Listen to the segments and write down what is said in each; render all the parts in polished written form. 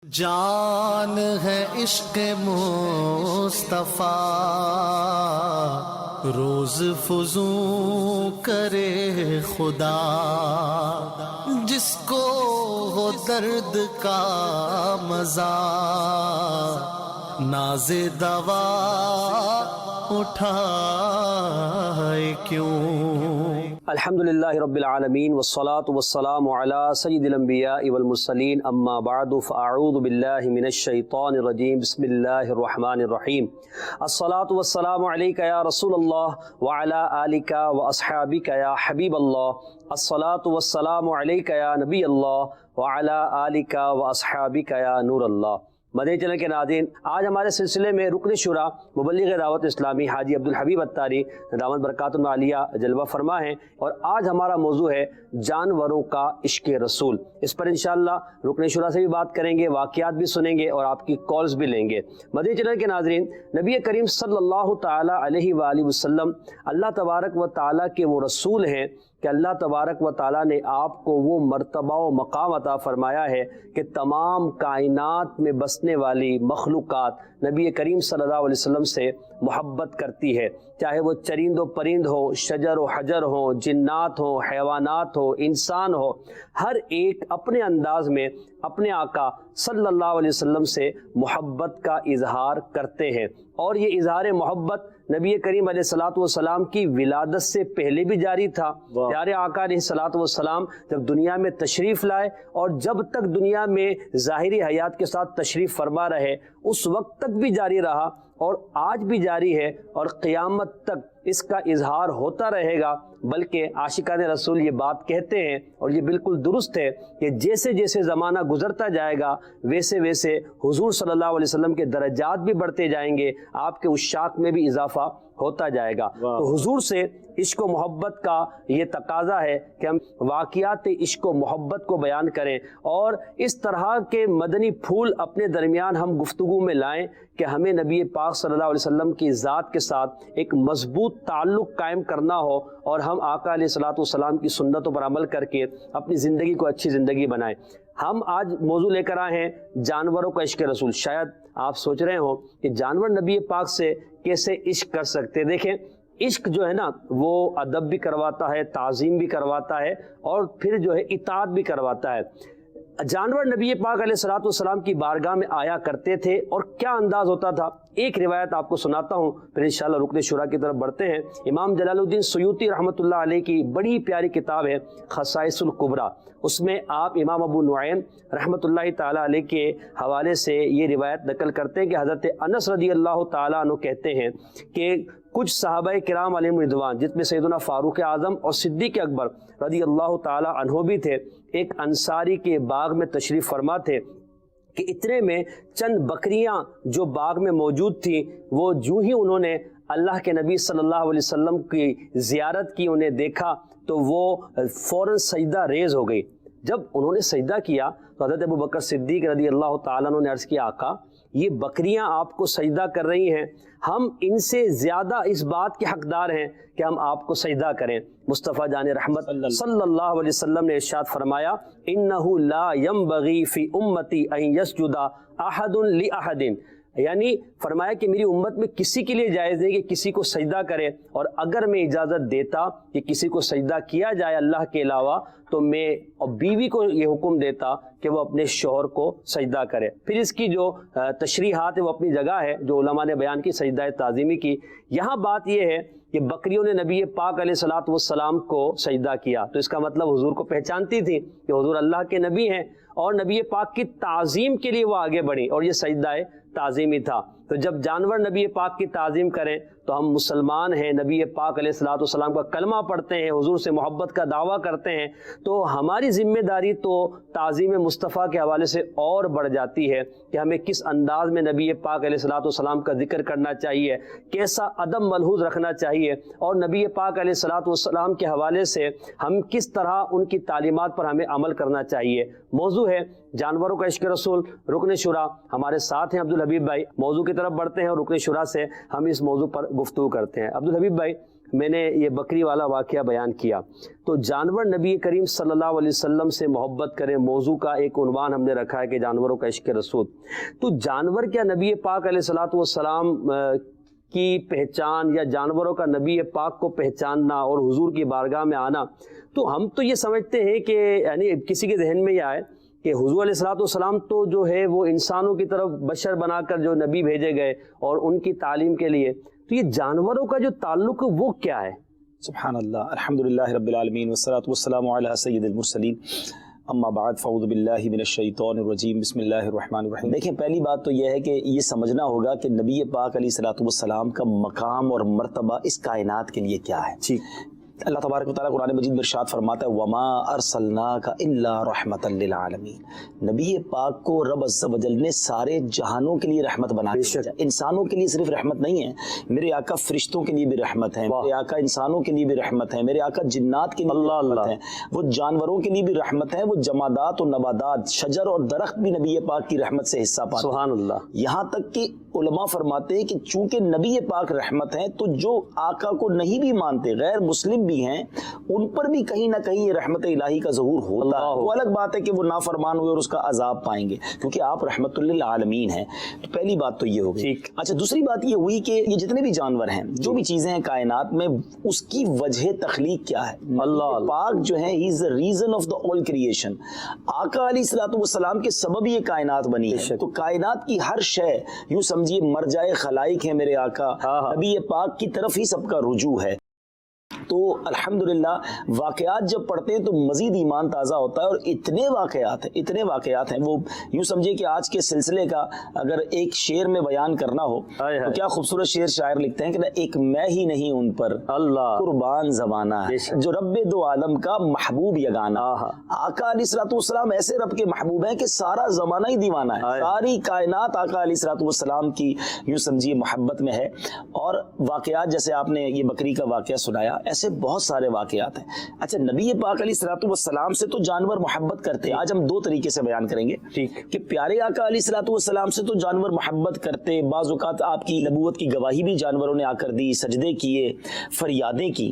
جان ہے عشق مصطفیٰ روز فزوں کرے خدا، جس کو ہو درد کا مزہ ناز دوا اٹھائے کیوں۔ الحمدللہ رب العالمین والصلاة والسلام علی سید الانبیاء والمرسلین، اما بعد فاعوذ باللہ من الشیطان الرجیم، بسم اللہ الرحمن الرحیم۔ الصلاة والسلام علیک یا رسول اللہ وعلی آلک واصحابک یا حبیب اللہ، الصلاة والسلام علیک یا نبی اللہ وعلی آلک واصحابک یا نور اللہ۔ مدنی چینل کے ناظرین، آج ہمارے سلسلے میں رکن شورا مبلغ دعوت اسلامی حاجی عبدالحبیب اتاری دامت برکاتہ العالیہ جلوہ فرما ہیں، اور آج ہمارا موضوع ہے جانوروں کا عشق رسول۔ اس پر انشاءاللہ رکن شورا سے بھی بات کریں گے، واقعات بھی سنیں گے اور آپ کی کالز بھی لیں گے۔ مدنی چینل کے ناظرین، نبی کریم صلی اللہ تعالی علیہ وآلہ وسلم اللہ تبارک و تعالیٰ کے وہ رسول ہیں کہ اللہ تبارک و تعالیٰ نے آپ کو وہ مرتبہ و مقام عطا فرمایا ہے کہ تمام کائنات میں بسنے والی مخلوقات نبی کریم صلی اللہ علیہ وسلم سے محبت کرتی ہے، چاہے وہ چرند و پرند ہو، شجر و حجر ہو، جنات ہو، حیوانات ہو، انسان ہو، ہر ایک اپنے انداز میں اپنے آقا صلی اللہ علیہ وسلم سے محبت کا اظہار کرتے ہیں، اور یہ اظہار محبت نبی کریم علیہ الصلوۃ والسلام کی ولادت سے پہلے بھی جاری تھا۔ پیارے آقا علیہ الصلوۃ والسلام جب دنیا میں تشریف لائے اور جب تک دنیا میں ظاہری حیات کے ساتھ تشریف فرما رہے اس وقت تک بھی جاری رہا، اور آج بھی جاری ہے، اور قیامت تک اس کا اظہار ہوتا رہے گا۔ بلکہ عاشقان رسول یہ بات کہتے ہیں، اور یہ بالکل درست ہے، کہ جیسے جیسے زمانہ گزرتا جائے گا ویسے ویسے حضور صلی اللہ علیہ وسلم کے درجات بھی بڑھتے جائیں گے، آپ کے عشاق میں بھی اضافہ ہوتا جائے گا۔ تو حضور سے عشق و محبت کا یہ تقاضا ہے کہ ہم واقعات عشق و محبت کو بیان کریں، اور اس طرح کے مدنی پھول اپنے درمیان ہم گفتگو میں لائیں کہ ہمیں نبی پاک صلی اللہ علیہ وسلم کی ذات کے ساتھ ایک مضبوط تعلق قائم کرنا ہو، اور ہم آقا علیہ الصلوۃ والسلام کی سنتوں پر عمل کر کے اپنی زندگی کو اچھی زندگی بنائیں۔ ہم آج موضوع لے کر آئے ہیں جانوروں کا عشق رسول۔ شاید آپ سوچ رہے ہوں کہ جانور نبی پاک سے کیسے عشق کر سکتے؟ دیکھیں، عشق جو ہے نا وہ ادب بھی کرواتا ہے، تعظیم بھی کرواتا ہے، اور پھر جو ہے اطاعت بھی کرواتا ہے۔ جانور نبی پاک علیہ الصلوۃ والسلام کی بارگاہ میں آیا کرتے تھے، اور کیا انداز ہوتا تھا۔ ایک روایت آپ کو سناتا ہوں، پھر انشاءاللہ رکن شورا کی طرف بڑھتے ہیں۔ امام جلال الدین سیوطی رحمۃ اللہ علیہ کی بڑی پیاری کتاب ہے خصائص الکبریٰ، اس میں آپ امام ابو نعیم رحمۃ اللہ تعالیٰ علیہ کے حوالے سے یہ روایت نقل کرتے ہیں کہ حضرت انس رضی اللہ تعالیٰ عنہ کہتے ہیں کہ کچھ صحابہ کرام علیہم رضوان، جس میں سیدنا فاروق اعظم اور صدیق اکبر رضی اللہ تعالیٰ عنہ بھی تھے، ایک انصاری کے باغ میں تشریف فرما تھے کہ اتنے میں چند بکریاں جو باغ میں موجود تھیں، وہ جو ہی انہوں نے اللہ کے نبی صلی اللہ علیہ وسلم کی زیارت کی، انہیں دیکھا تو وہ فوراً سجدہ ریز ہو گئی۔ جب انہوں نے سجدہ کیا تو حضرت ابو بکر صدیق رضی اللہ تعالیٰ عنہ نے عرض کیا، آقا یہ بکریاں آپ کو سجدہ کر رہی ہیں، ہم ان سے زیادہ اس بات کے حقدار ہیں کہ ہم آپ کو سجدہ کریں۔ مصطفیٰ جان رحمت صلی اللہ علیہ وسلم نے ارشاد فرمایا، انہ لا ینبغی فی امتی ان یسجد احد لاحد، یعنی فرمایا کہ میری امت میں کسی کے لیے جائز نہیں کہ کسی کو سجدہ کرے، اور اگر میں اجازت دیتا کہ کسی کو سجدہ کیا جائے اللہ کے علاوہ تو میں اور بیوی کو یہ حکم دیتا کہ وہ اپنے شوہر کو سجدہ کرے۔ پھر اس کی جو تشریحات ہے وہ اپنی جگہ ہے جو علماء نے بیان کی سجدہ تعظیمی کی۔ یہاں بات یہ ہے کہ بکریوں نے نبی پاک علیہ الصلوۃ والسلام کو سجدہ کیا، تو اس کا مطلب حضور کو پہچانتی تھی کہ حضور اللہ کے نبی ہیں، اور نبی پاک کی تعظیم کے لیے وہ آگے بڑھی، اور یہ سجدہ تعظیمی تھا۔ تو جب جانور نبی پاک کی تعظیم کریں تو ہم مسلمان ہیں، نبی پاک علیہ الصلوۃ والسلام کا کلمہ پڑھتے ہیں، حضور سے محبت کا دعویٰ کرتے ہیں، تو ہماری ذمہ داری تو تعظیم مصطفیٰ کے حوالے سے اور بڑھ جاتی ہے کہ ہمیں کس انداز میں نبی پاک علیہ الصلوۃ والسلام کا ذکر کرنا چاہیے، کیسا ادب ملحوظ رکھنا چاہیے، اور نبی پاک علیہ الصلوۃ والسلام کے حوالے سے ہم کس طرح ان کی تعلیمات پر ہمیں عمل کرنا چاہیے۔ موضوع ہے جانوروں کا عشق رسول۔ رکن شورا ہمارے ساتھ ہیں عبدالحبیب بھائی، موضوع کی طرف بڑھتے ہیں اور رکن شورا سے ہم اس موضوع پر گفتگو کرتے ہیں۔ عبدالحبیب بھائی، میں نے یہ بکری والا واقعہ بیان کیا، تو جانور نبی کریم صلی اللہ علیہ وسلم سے محبت کریں، موضوع کا ایک عنوان ہم نے رکھا ہے کہ جانوروں کا عشق رسول. تو جانور کیا نبی پاک علیہ الصلوۃ والسلام کی پہچان یا جانوروں کا نبی پاک کو پہچاننا اور حضور کی بارگاہ میں آنا، تو ہم تو یہ سمجھتے ہیں کہ یعنی کسی کے ذہن میں یہ آئے کہ حضور علیہ الصلوۃ والسلام تو جو ہے وہ انسانوں کی طرف بشر بنا کر جو نبی بھیجے گئے اور ان کی تعلیم کے لیے، تو یہ جانوروں کا جو تعلق وہ کیا ہے؟ سبحان اللہ، الحمدللہ رب العالمین والصلاۃ والسلام علی سید المرسلین، اما بعد فاعوذ باللہ من الشیطان الرجیم، بسم اللہ الرحمن الرحیم. دیکھیں پہلی بات تو یہ ہے کہ یہ سمجھنا ہوگا کہ نبی پاک علیہ الصلوۃ والسلام کا مقام اور مرتبہ اس کائنات کے لیے کیا ہے. ٹھیک. اللہ تبارک و تعالیٰ قرآن مجید میں ارشاد فرماتا ہے وما ارسلناک الا رحمتا للعالمین. نبی پاک کو رب عز و جل نے سارے جہانوں کے لیے رحمت بنا کے بھیجا. انسانوں کے لیے صرف رحمت نہیں ہے، میرے آقا فرشتوں کے لیے بھی رحمت ہے، میرے آقا انسانوں کے لیے بھی رحمت ہے، میرے آقا جنات کے لیے بھی رحمت ہے، وہ جانوروں کے لیے بھی رحمت ہے، وہ جمادات و نبادات شجر اور درخت بھی نبی پاک کی رحمت سے حصہ پاتے ہیں. سبحان اللہ. یہاں تک کہ علماء فرماتے ہیں کہ چونکہ نبی پاک رحمت ہیں تو جو آقا کو نہیں بھی مانتے، غیر مسلم بھی ہیں، ان پر بھی کہیں نہ کہیں یہ رحمت الہی کا ظہور ہوتا ہے. وہ الگ بات ہے کہ وہ نافرمان ہوئے اور اس کا عذاب پائیں گے، کیونکہ آپ رحمت للعالمین ہیں. تو پہلی بات تو یہ ہوگی. اچھا، دوسری بات یہ ہوئی کہ یہ جتنے بھی جانور ہیں، جو بھی چیزیں ہیں کائنات میں، اس کی وجہ تخلیق کیا ہے؟ اللہ پاک جو ہے ہی از the reason of the all creation. آقا علیہ الصلوۃ والسلام کے سبب یہ کائنات بنی ہے. تو کائنات کی ہر شے یوں سمجھیے مرجع خلائق ہے میرے آقا، نبی پاک کی طرف ہی سب کا رجوع ہے. تو الحمدللہ واقعات جب پڑھتے ہیں تو مزید ایمان تازہ ہوتا ہے. اور اتنے واقعات ہیں وہ یوں سمجھے کہ آج کے سلسلے کا اگر ایک شعر میں بیان کرنا ہو تو کیا خوبصورت شعر شاعر لکھتے ہیں کہ ایک میں ہی نہیں ان پر اللہ قربان زمانہ ہے، جو رب دو عالم کا محبوب یگانہ. آقا علیہ الصلوۃ والسلام ایسے رب کے محبوب ہیں کہ سارا زمانہ ہی دیوانہ ہے. ساری کائنات آقا علیہ الصلوۃ والسلام کی یوں سمجھیے محبت میں ہے. اور واقعات جیسے آپ نے یہ بکری کا واقعہ سنایا، ایسے بہت سارے واقعات ہیں. اچھا، نبی پاک علیہ الصلوۃ والسلام سے تو جانور محبت کرتے ہیں. آج ہم دو طریقے سے بیان کریں گے کہ پیارے آقا علیہ الصلوۃ والسلام سے تو جانور محبت کرتے، بعض اوقات آپ کی نبوت کی گواہی بھی جانوروں نے آ کر دی، سجدے کیے، فریادیں کی.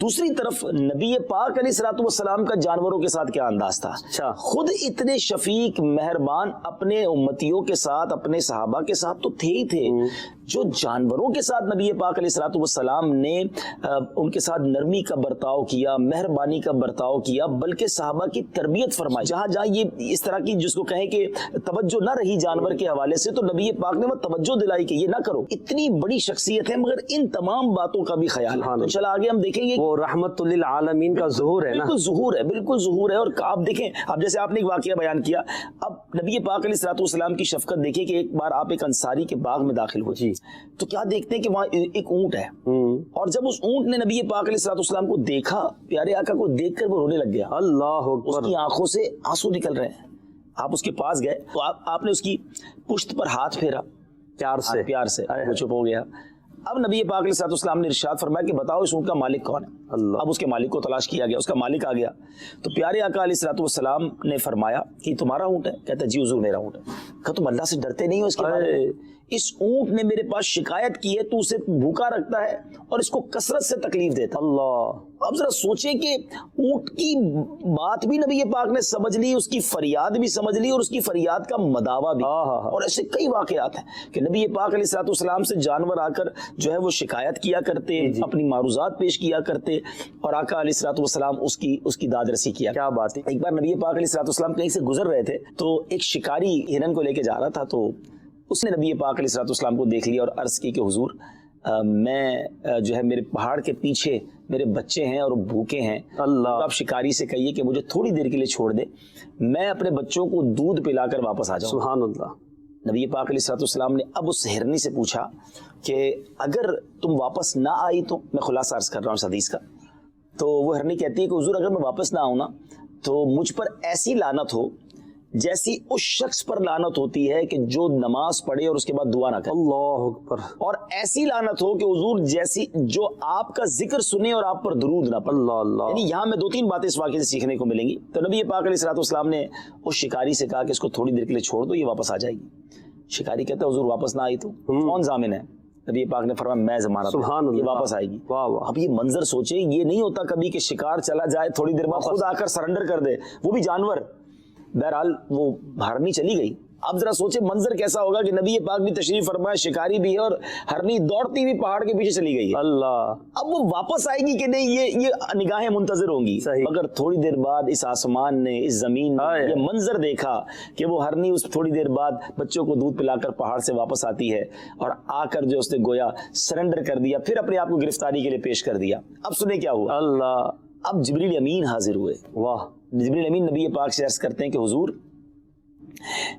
دوسری طرف نبی پاک علیہ الصلوۃ والسلام کا جانوروں کے ساتھ کیا انداز تھا؟ خود اتنے شفیق مہربان اپنے امتیوں کے ساتھ، اپنے صحابہ کے ساتھ تو تھے ہی تھے، جو جانوروں کے ساتھ نبی پاک علیہ الصلوۃ والسلام نے ان کے ساتھ نرمی کا برتاؤ کیا، مہربانی کا برتاؤ کیا، بلکہ صحابہ کی تربیت فرمائی. جہاں جہاں یہ اس طرح کی جس کو کہیں کہ توجہ نہ رہی جانور کے حوالے سے، تو نبی پاک نے وہ توجہ دلائی کہ یہ نہ کرو. اتنی بڑی شخصیت ہے مگر ان تمام باتوں کا بھی خیال ہے. تو چلا آگے ہم دیکھیں گے وہ رحمت للعالمین کا ظہور ہے نا. بالکل ظہور ہے. اور آپ دیکھیں، اب جیسے آپ نے ایک واقعہ بیان کیا، اب نبی پاک علیہ الصلوۃ والسلام کی شفقت دیکھیں کہ ایک بار آپ ایک انصاری کے باغ میں داخل ہوئے تو کیا دیکھتے ہیں کہ وہاں ایک اونٹ ہے، اور جب اس اونٹ نے نبی پاک علیہ الصلوۃ والسلام کو دیکھا، پیارے آقا کو دیکھ کر وہ رونے لگ گیا. اللہ اکبر. اس کی آنکھوں سے آنسو نکل رہے ہیں. آپ اس کے پاس گئے تو آپ نے اس کی پشت پر ہاتھ پھیرا پیار سے وہ چپ ہو گیا. اب نبی پاک علیہ الصلوۃ والسلام نے ارشاد فرمایا کہ بتاؤ اس اونٹ کا مالک کون ہے؟ اب اس کے مالک کو تلاش کیا گیا، اس کا مالک آ گیا. تو پیارے آقا علیہ الصلوۃ والسلام نے فرمایا کہ تمہارا اونٹ ہے؟ کہتا ہے جی حضور میرا اونٹ ہے. کہا تم اللہ سے ڈرتے نہیں ہو؟ اس کے بعد اس اونٹ نے میرے پاس شکایت کی ہے، تو اسے بھوکا رکھتا ہے اور اس کو کثرت سے تکلیف دیتا. اللہ. اب ذرا سوچیں کہ اونٹ کی بات بھی نبی پاک نے سمجھ لی، اس کی فریاد بھی سمجھ لی، اور اس کی فریاد کا مداوا بھی. اور ایسے کئی واقعات ہیں کہ نبی پاک علیہ الصلوۃ والسلام سے جانور آ کر جو ہے وہ شکایت کیا کرتے، اپنی معروضات پیش کیا کرتے، اور آقا علیہ الصلوۃ والسلام اس کی داد رسی کیا. کیا بات ہے. ایک بار نبی پاک علیہ الصلوۃ والسلام کہیں سے گزر رہے تھے تو ایک شکاری ہرن کو لے کے جا رہا تھا. تو اس نے نبی پاک علیہ الصلوۃ والسلام کو دیکھ لیا اور عرض کی کہ حضور میں جو ہے میرے پہاڑ کے پیچھے میرے بچے ہیں اور بھوکے ہیں. اللہ. آپ شکاری سے کہیے کہ مجھے تھوڑی دیر کے لیے چھوڑ دے، میں اپنے بچوں کو دودھ پلا کر واپس آ جاؤں. سبحان اللہ. نبی پاک علیہ الصلوۃ والسلام نے اب اس ہرنی سے پوچھا کہ اگر تم واپس نہ آئی تو، میں خلاصہ عرض کر رہا ہوں اس حدیث کا، تو وہ ہرنی کہتی ہے کہ حضور اگر میں واپس نہ آؤں نا تو مجھ پر ایسی لعنت ہو جیسی اس شخص پر لعنت ہوتی ہے کہ جو نماز پڑھے اور اس کے بعد دعا نہ کرے. اللہ اکبر. اور ایسی لعنت ہو کہ حضور جیسی جو آپ کا ذکر سنے اور آپ پر درود نہ پڑھے. اللہ اللہ. یعنی یہاں میں دو تین باتیں اس واقعے سے سیکھنے کو ملیں گی. تو نبی پاک علیہ الصلوۃ والسلام نے اس شکاری سے کہا کہ اس کو تھوڑی دیر کے لیے چھوڑ دو، یہ واپس آ جائے گی. شکاری کہتا ہے حضور واپس نہ آئی تو کون ضامن ہے؟ نبی پاک نے فرمایا میں ضمانت سبحان یہ اللہ، واپس آئے گی. واہ واہ، اب یہ منظر سوچیں، یہ نہیں ہوتا کبھی کہ شکار چلا جائے تھوڑی دیر بعد خود آ کر سرنڈر کر دے، وہ بھی جانور. بہرحال وہ ہرنی چلی گئی. اب ذرا سوچیں منظر کیسا ہوگا کہ نبی پاک بھی تشریف فرمایا، شکاری بھی ہے، اور ہرنی دوڑتی ہوئی پہاڑ کے پیچھے چلی گئی ہے. اللہ، اب وہ واپس آئے گی کہ نہیں، یہ نگاہیں منتظر ہوں گی. صحیح. مگر تھوڑی دیر بعد اس آسمان نے، اس زمین نے ہائے. یہ منظر دیکھا کہ وہ ہرنی اس تھوڑی دیر بعد بچوں کو دودھ پلا کر پہاڑ سے واپس آتی ہے، اور آ کر جو اس نے گویا سرنڈر کر دیا، پھر اپنے آپ کو گرفتاری کے لیے پیش کر دیا. اب سنیں کیا ہوا. اللہ، اب جبریل امین حاضر ہوئے. واہ، جبریل امین نبی پاک سے عرض کرتے ہیں کہ حضور،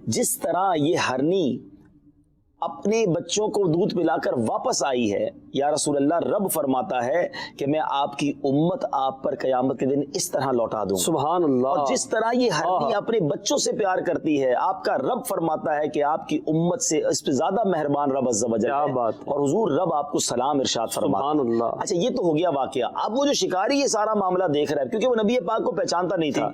جس طرح یہ ہرنی اپنے بچوں کو دودھ پلا کر واپس آئی ہے، یا رسول اللہ رب فرماتا ہے کہ میں آپ کی امت آپ پر قیامت کے دن اس طرح لوٹا دوں. سبحان اللہ. اور جس طرح یہ ہرنی اپنے بچوں سے پیار کرتی ہے، آپ کا رب فرماتا ہے کہ آپ کی امت سے اس پہ زیادہ مہربان رب عز و جل کیا ہے. بات ہے. اور حضور رب آپ کو سلام ارشاد فرماتا ہے. سبحان اللہ. اچھا یہ تو ہو گیا واقعہ. اب وہ جو شکاری یہ سارا معاملہ دیکھ رہا ہے، کیونکہ وہ نبی پاک کو پہچانتا نہیں تھا،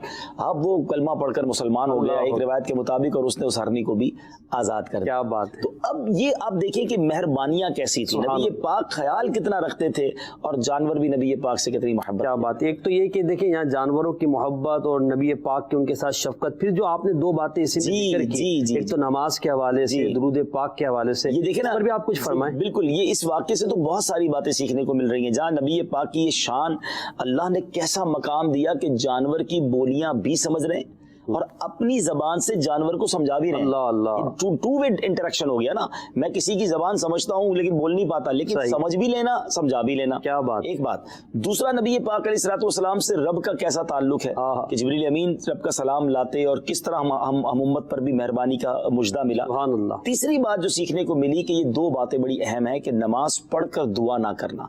اب وہ کلمہ پڑھ کر مسلمان ہو گیا ایک روایت کے مطابق، اور اس نے اس ہرنی کو بھی آزاد کر دیا. کیا بات ہے. تو اب یہ آپ دیکھیں کہ مہربانیاں کیسی تھی، نبی پاک خیال کتنا رکھتے تھے، اور جانور بھی نبی پاک سے کتنی محبت. کیا بات. ایک تو یہ کہ دیکھیں یہاں جانوروں کی محبت اور نبی پاک کی ان کے ساتھ شفقت. پھر جو آپ نے دو باتیں اسی میں ذکر کی، ایک تو نماز کے حوالے سے، درود پاک کے حوالے سے، یہ دیکھیں نا، پر بھی آپ کچھ فرمائیں. بالکل، یہ اس واقعے سے تو بہت ساری باتیں سیکھنے کو مل رہی ہیں، جہاں نبی پاک کی یہ شان، اللہ نے کیسا مقام دیا کہ جانور کی بولیاں بھی سمجھ رہے ہیں اور اپنی زبان سے جانور کو سمجھا بھی رہے ہیں. اللہ اللہ، ٹو وے انٹریکشن ہو گیا نا. میں کسی کی زبان سمجھتا ہوں لیکن بول نہیں پاتا، لیکن سمجھ بھی لینا، سمجھا بھی لینا. کیا بات. ایک بات. دوسرا، نبی پاک علیہ الصلوۃ والسلام سے رب کا کیسا تعلق ہے کہ جبریل امین رب کا سلام لاتے، اور کس طرح ہم امت پر بھی مہربانی کا مژدہ ملا. سبحان اللہ. تیسری بات جو سیکھنے کو ملی کہ یہ دو باتیں بڑی اہم ہیں، کہ نماز پڑھ کر دعا نہ کرنا.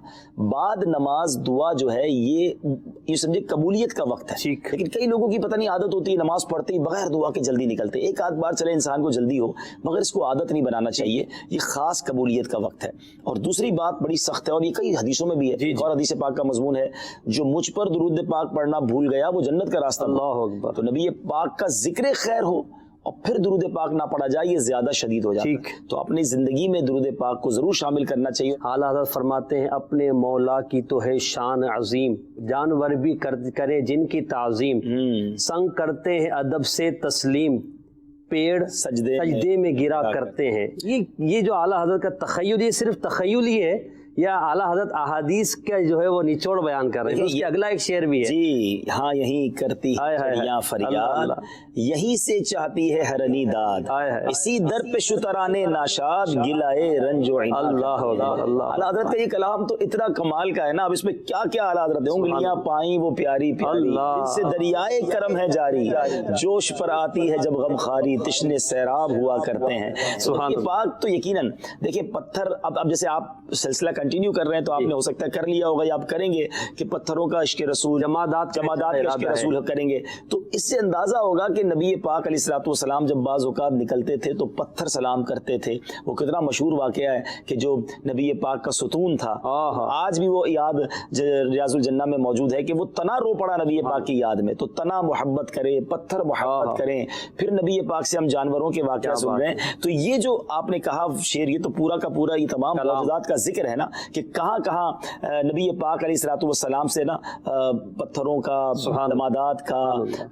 بعد نماز دعا جو ہے یہ سمجھے قبولیت کا وقت ہے، لیکن کئی لوگوں کی پتہ نہیں عادت ہوتی ہے نماز پڑھتے ہی بغیر دعا کے جلدی نکلتے. ایک آدھ بار چلے انسان کو جلدی ہو، مگر اس کو عادت نہیں بنانا چاہیے. یہ خاص قبولیت کا وقت ہے. اور دوسری بات بڑی سخت ہے، اور یہ کئی حدیثوں میں بھی ہے، ایک اور حدیث پاک کا مضمون ہے، جو مجھ پر درود پاک پڑھنا بھول گیا وہ جنت کا راستہ. اللہ اکبر. تو نبی پاک کا ذکر خیر ہو اور پھر درود پاک نہ پڑھا جائے، یہ زیادہ شدید ہو جاتا ہے. تو اپنی زندگی میں درود پاک کو ضرور شامل کرنا چاہیے. اعلیٰ حضرت فرماتے ہیں اپنے مولا کی تو ہے شان عظیم، جانور بھی کرے جن کی تعظیم، سنگ کرتے ہیں ادب سے تسلیم، پیڑ سجدے میں گرا کرتے ہیں. یہ جو اعلیٰ حضرت کا تخیل، یہ صرف تخیل ہی ہے یا اعلیٰ حضرت احادیث کا جو ہے وہ نچوڑ بیان کر رہے ہیں؟ اس کے اگلا ایک شعر بھی ہے. جی ہاں، یہیں کرتی ہے چڑیاں فریاد، یہیں سے چاہتی ہے ہرنی داد، اسی در پہ شترانے ناشاد گلائے رنج و عناد. اللہ اللہ. اعلیٰ حضرت کا یہ کلام تو اتنا کمال کا ہے نا. اب اس میں کیا کیا اعلیٰ حضرت ہے. انگلیاں پائیں وہ پیاری پیاری، جن سے دریائے کرم ہے جاری، جوش پر آتی ہے جب غم خاری، تشنے سیراب ہوا کرتے ہیں. یہ پاک تو یقیناً دیکھیں پتھر، اب جیسے آپ سلسلہ کنٹینیو کر رہے ہیں تو آپ نے ہو سکتا ہے کر لیا ہوگا یا آپ کریں گے کہ پتھروں کا عشق رسول، جمادات کا عشق رسول کریں گے. تو اس سے اندازہ ہوگا کہ نبی پاک علیہ الصلوۃ والسلام جب بعض اوقات نکلتے تھے تو پتھر سلام کرتے تھے. وہ کتنا مشہور واقعہ ہے کہ جو نبی پاک کا ستون تھا، آج بھی وہ یاد ریاض الجنہ میں موجود ہے کہ وہ تنا رو پڑا نبی پاک کی یاد میں. تو تنا محبت کرے، پتھر محبت کریں. پھر نبی پاک سے ہم جانوروں کے واقعہ سن رہے ہیں. تو یہ جو آپ نے کہا شعر، یہ تو پورا کا پورا یہ تمام معجزات کا ذکر ہے نا، کہ کہاں کہاں نبی پاک علیہ الصلوۃ والسلام سے نا پتھروں کا، جمادات کا،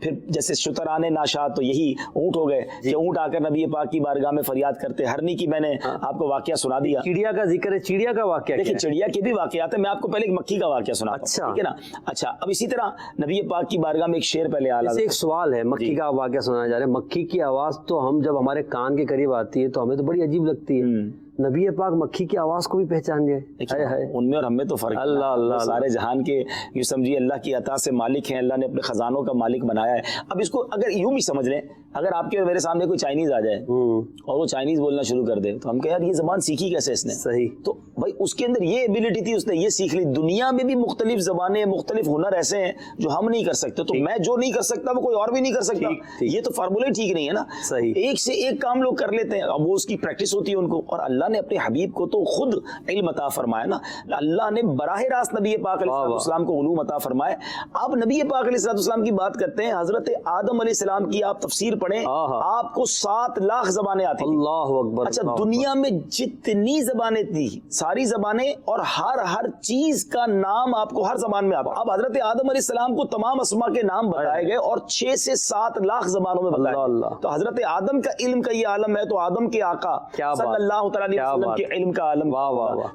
پھر جیسے شترانے ناشاد تو یہی اونٹ ہو گئے کہ اونٹ آ کر نبی پاک کی بارگاہ میں فریاد کرتے. ہرنی کی میں نے آپ کو واقعہ سنا دیا. چڑیا کا ذکر ہے، چڑیا کا واقعہ دیکھیں چڑیا کے بھی واقعات ہیں. میں آپ کو پہلے ایک مکھی کا واقعہ سناتا ہوں، ٹھیک ہے نا. اچھا اب اسی طرح نبی پاک کی بارگاہ میں ایک شعر پہلے آ رہا. ایک سوال ہے، مکھی کا واقعہ سنایا جا رہا ہے. مکھی کی آواز تو ہم جب ہمارے کان کے قریب آتی ہے تو ہمیں تو بڑی عجیب لگتی ہے. نبی پاک مکھی کی آواز کو بھی پہچان جائے. ان میں اور ہم میں تو فرق. اللہ اللہ. سارے جہان کے یہ سمجھیے اللہ کی عطا سے مالک ہیں، اللہ نے اپنے خزانوں کا مالک بنایا ہے. اب اس کو اگر یوں بھی سمجھ لیں، اگر آپ کے اور میرے سامنے کوئی چائنیز آ جائے اور وہ چائنیز بولنا شروع کر دے تو ہم کہیں یار یہ زبان سیکھی کیسے اس نے؟ صحیح. تو بھائی اس کے اندر یہ ایبلٹی تھی، اس نے یہ سیکھ لی. دنیا میں بھی مختلف زبانیں، مختلف ہنر ایسے ہیں جو ہم نہیں کر سکتے. تو میں جو نہیں کر سکتا وہ کوئی اور بھی نہیں کر سکتا. یہ تو فارمولہ ٹھیک نہیں ہے نا. صحیح. ایک سے ایک کام لوگ کر لیتے ہیں، اب وہ اس کی پریکٹس ہوتی ہے ان کو. اور اللہ نے اپنے حبیب کو تو خود علم عطا فرمایا نا. اللہ نے براہ راست نبی پاک علیہ السلام کو علوم عطا فرمائے. آپ نبی پاک علیہ السلام کی بات کرتے ہیں، حضرت آدم علیہ السلام کی آپ تفسیر پڑھیں آپ کو 7 لاکھ زبانیں آتی تھیں. اللہ اکبر. اچھا دنیا میں جتنی زبانیں تھی ساری زبانیں اور ہر چیز کا نام آپ کو ہر زبان میں آتا. اب حضرت آدم علیہ السلام کو تمام اسماء کے نام بتائے گئے اور 6 سے 7 لاکھ زبانوں میں بتایا. تو حضرت آدم کا علم کا یہ عالم ہے تو آدم کے آقا صلی اللہ تعالیٰ علیہ وسلم کے علم کا عالم.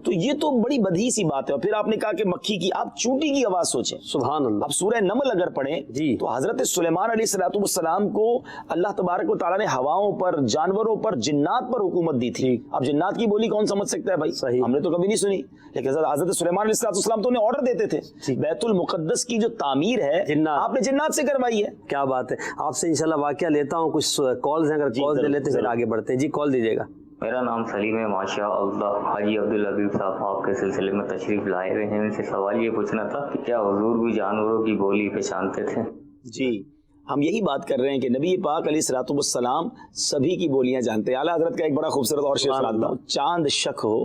تو یہ تو بڑی بدیہی سی بات ہے. اور پھر آپ نے کہا کہ مکھی کی, آپ چونٹی کی آواز سوچیں. سبحان اللہ. اب سورہ نمل اگر پڑھیں تو حضرت سلیمان علیہ السلام کو اللہ تبارک و تعالیٰ نے ہواؤں پر, جانوروں پر, جنات پر حکومت دی تھی. اب جنات کی بولی کون سمجھ سکتا ہے بھائی؟ ہم نے تو کبھی نہیں سنی. لیکن حضرت سلیمان علیہ السلام تو انہیں آرڈر دیتے تھے. بیت المقدس کی جو تعمیر ہے آپ نے جنات سے کروائی ہے. کیا بات ہے. آپ سے انشاءاللہ واقعہ لیتا ہوں, کچھ کالز ہیں, اگر کالز لے لیتے پھر آگے بڑھتے ہیں. جی کال دیجیے گا. میرا نام سلیم ہے. ماشاء اللہ حاجی عبدالحبیب صاحب آپ کے سلسلے میں تشریف لائے ہوئے ہیں. ان سے سوال یہ پوچھنا تھا کہ کیا حضور بھی جانوروں کی بولی پہچانتے تھے؟ جی ہم یہی بات کر رہے ہیں کہ نبی پاک علیہ الصلوۃ والسلام سبھی کی بولیاں جانتے ہیں. اعلیٰ حضرت کا ایک بڑا خوبصورت اور شعر سناتا ہوں. چاند شک ہو,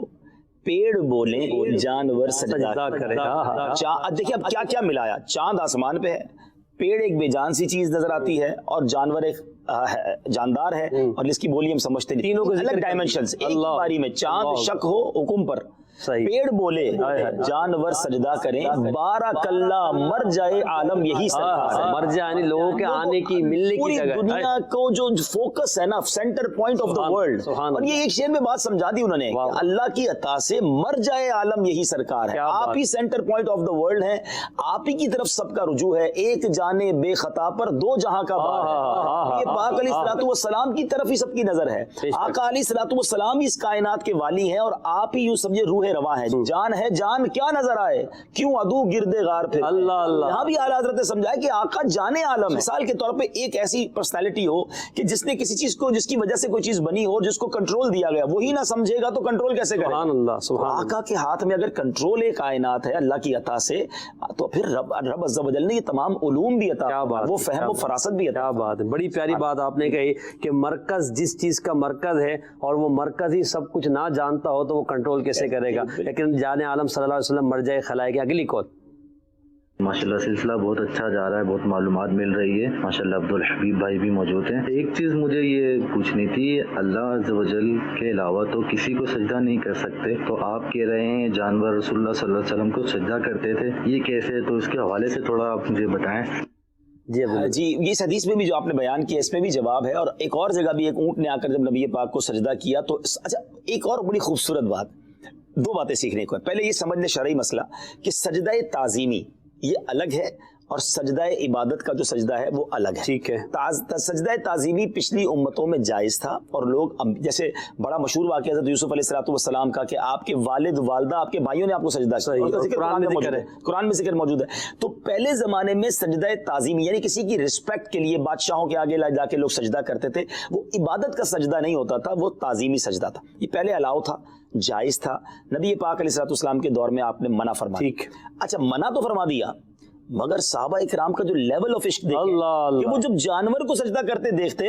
پیڑ بولیں, جانور سجدہ کرے. دیکھیے اب کیا کیا ملایا. چاند آسمان پہ ہے, پیڑ ایک بے جان سی چیز نظر آتی ہے, اور جانور ایک جاندار ہے, اور اس کی بولی ہم سمجھتے نہیں. تینوں کے الگ ڈائمینشنز ایک باری میں. چاند شک ہو حکم پر, پیڑ بولے, جانور سجدہ کریں, بارک اللہ, مر جائے عالم یہی سرکار ہے. مر جائے لوگوں کے آنے کی, ملنے کی پوری جگہ. دنیا کو جو فوکس ہے نا, centre point of the world. اور یہ ایک شعر میں بات سمجھا دی انہوں نے, اللہ کی عطا سے مر جائے عالم یہی سرکار ہے. آپ ہی centre point of the world ہیں, آپ ہی کی طرف سب کا رجوع ہے. ایک جانے بے خطا پر 2 جہاں کا بار ہے. یہ پاک علیہ الصلوۃ والسلام کی طرف ہی سب کی نظر ہے. آقا علیہ الصلوۃ والسلام اس کائنات کے والی ہیں, اور آپ ہی یوں سمجھے روح رواں ہے. جان ہے, جان کیا نظر آئے, کیوں عدو گردے غار پھر. اللہ اللہ. یہاں بھی اعلیٰ حضرت نے سمجھایا کہ آقا جان عالم ہے. مثال کے طور پہ ایک ایسی پرسنالٹی ہو کہ جس نے کسی چیز کو, جس کی وجہ سے کوئی چیز بنی ہو, جس کو کنٹرول دیا گیا, وہی نہ سمجھے گا تو کنٹرول کیسے کرے. سبحان اللہ. سبحان اللہ. آقا کے ہاتھ میں اگر کنٹرول کائنات ہے اللہ کی عطا سے, تو پھر رب عز و جل نے یہ تمام علوم بھی عطا, وہ فہم و فراست بھی عطا. کیا بات ہے. بڑی پیاری بات آپ نے کہی کہ مرکز جس چیز کا مرکز ہے, اور وہ مرکز ہی سب کچھ نہ جانتا ہو تو وہ کنٹرول کیسے کرے گا. لیکن جان عالم صلی اللہ علیہ وسلم مر جائے خلائق. اگلی کال. ماشاءاللہ سلسلہ بہت اچھا جا رہا ہے, بہت معلومات مل رہی ہے. ماشاءاللہ عبدالحبیب بھائی بھی موجود ہیں. ایک چیز مجھے یہ پوچھنی تھی, اللہ عز و جل کے علاوہ تو کسی کو سجدہ نہیں کر سکتے, تو آپ کہہ رہے ہیں جانور رسول اللہ صلی اللہ علیہ وسلم کو سجدہ کرتے تھے, یہ کیسے؟ تو اس کے حوالے سے تھوڑا آپ مجھے بتائیں. جی یہ حدیث میں بھی جو آپ نے بیان کیا اس میں بھی جواب ہے. اور ایک اور جگہ بھی ایک اونٹ نے آ کر جب نبی پاک کو سجدہ کیا تو اچھا ایک اور بڑی خوبصورت بات, 2 باتیں سیکھنے کو ہے. پہلے یہ سمجھ لیں شرعی مسئلہ کہ سجدہ تعظیمی یہ الگ ہے, اور سجدہ عبادت کا جو سجدہ ہے وہ الگ ہے. ٹھیک ہے. سجدہ تعظیمی پچھلی امتوں میں جائز تھا, اور لوگ جیسے بڑا مشہور واقعہ حضرت یوسف علیہ الصلوۃ والسلام کا کہ آپ کے والد والدہ آپ کے بھائیوں نے آپ کو سجدہ کیا, قرآن میں ذکر موجود ہے. تو پہلے زمانے میں سجدہ تعظیمی یعنی کسی کی رسپیکٹ کے لیے بادشاہوں کے آگے جا کے لوگ سجدہ کرتے تھے, وہ عبادت کا سجدہ نہیں ہوتا تھا, وہ تعظیمی سجدہ تھا. یہ پہلے الاؤ تھا, جائز تھا. نبی پاک علیہ الصلوۃ والسلام کے دور میں آپ نے منع فرما دیا. اچھا منع تو فرما دیا, مگر صحابہ اکرام کا جو لیول آف عشق دیکھیں کہ وہ جب جانور کو سجدہ کرتے دیکھتے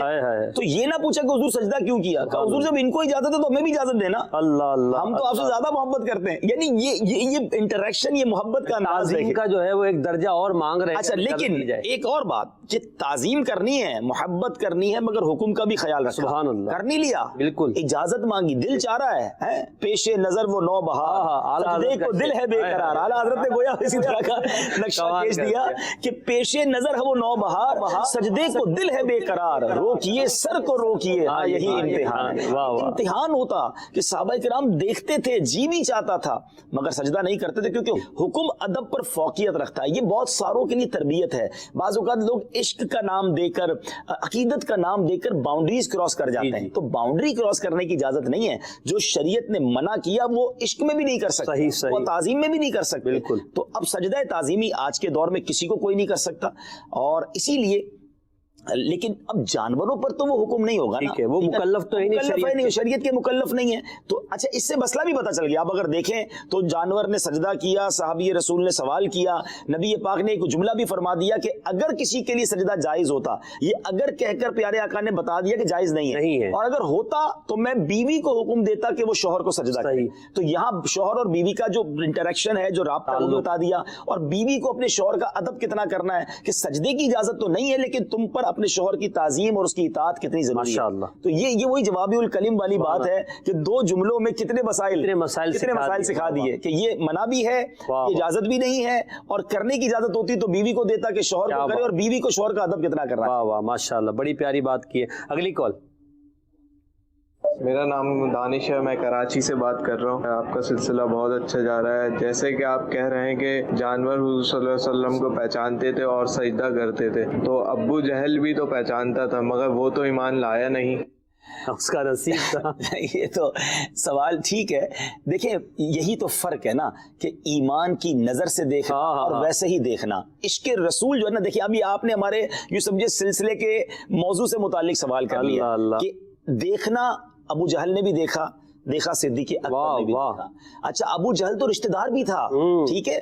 تو یہ نہ پوچھا کہ حضور سجدہ کیوں کیا, کہ حضور جب ان کو اجازت ہے تو ہمیں بھی اجازت دینا, اللہ اللہ ہم تو آپ سے زیادہ محبت کرتے ہیں. یعنی یہ انٹریکشن, یہ محبت کا انداز کا جو ہے وہ ایک درجہ اور مانگ رہے ہیں. اچھا لیکن ایک اور بات کہ تعظیم کرنی ہے, محبت کرنی ہے, مگر حکم کا بھی خیال رکھنا. سبحان اللہ. کر نہیں لیا, بالکل اجازت مانگی, دل چاہ رہا ہے, پیش نظر وہ نو بہار, سجدے کو دل ہے بے قرار. اعلیٰ حضرت نے گویا اسی طرح کا نقشہ کھینچ دیا کہ پیش نظر ہے وہ نو بہار, سجدے کو دل ہے بے قرار, روکیے سر کو روکیے, یہی امتحان ہے. امتحان ہوتا کہ صحابہ کرام دیکھتے تھے, جی بھی چاہتا تھا, مگر سجدہ نہیں کرتے تھے, کیونکہ حکم ادب پر فوقیت رکھتا ہے. یہ بہت ساروں کے لیے تربیت ہے. بعض اوقات لوگ عشق کا نام دے کر, عقیدت کا نام دے کر باؤنڈریز کراس کر جاتے ہیں. تو باؤنڈری کراس کرنے کی اجازت نہیں ہے. جو شریعت نے منع کیا وہ عشق میں بھی نہیں کر سکتے, وہ تعظیم میں بھی نہیں کر سکتے. بالکل. تو اب سجدہ تعظیمی آج کے دور میں کسی کو کوئی نہیں کر سکتا, اور اسی لیے لیکن اب جانوروں پر تو وہ حکم نہیں ہوگا نا, وہ مکلف تو ہی نہیں, شریعت کے مکلف نہیں ہے. تو اچھا اس سے مسئلہ بھی پتہ چل گیا. اب اگر دیکھیں تو جانور نے سجدہ کیا, صحابی رسول نے سوال کیا, نبی پاک نے ایک جملہ بھی فرما دیا کہ اگر کسی کے لیے سجدہ جائز ہوتا, یہ اگر کہہ کر پیارے آقا نے بتا دیا کہ جائز نہیں ہے, اور اگر ہوتا تو میں بیوی کو حکم دیتا کہ وہ شوہر کو سجدہ کرے. تو یہاں شوہر اور بیوی کا جو انٹریکشن ہے, جو رابطہ بتا دیا, اور بیوی کو اپنے شوہر کا ادب کتنا کرنا ہے کہ سجدے کی اجازت تو نہیں ہے لیکن تم پر اپنے شوہر کی تعظیم اور اس کی اطاعت کتنی ضروری ہے. تو یہ وہی جواب الکلم والی بات ہے کہ 2 جملوں میں کتنے مسائل سکھا دیے کہ یہ منع بھی ہے, اجازت بھی نہیں ہے, اور کرنے کی اجازت ہوتی تو بیوی کو دیتا کہ شوہر کو کرے, اور بیوی کو شوہر کا ادب کتنا کرنا ہے. واہ واہ ماشاءاللہ, بڑی پیاری بات کی ہے. اگلی کال. میرا نام دانش ہے, میں کراچی سے بات کر رہا ہوں. آپ کا سلسلہ بہت اچھا جا رہا ہے. جیسے کہ آپ کہہ رہے ہیں کہ جانور حضور صلی اللہ علیہ وسلم کو پہچانتے تھے اور سجدہ کرتے تھے, تو ابو جہل بھی تو پہچانتا تھا مگر وہ تو ایمان لایا نہیں, اس کا نصیب تھا. یہ تو سوال ٹھیک ہے. دیکھیں یہی تو فرق ہے نا کہ ایمان کی نظر سے دیکھنا اور ویسے ہی دیکھنا. عشق رسول جو ہے نا, دیکھیں ابھی آپ نے ہمارے یوں سمجھے سلسلے کے موضوع سے متعلق سوال کر لیا کہ دیکھنا ابو جہل نے بھی دیکھا صدیق اکبر نے بھی دیکھا. اچھا ابو جہل تو رشتہ دار بھی تھا, ٹھیک ہے.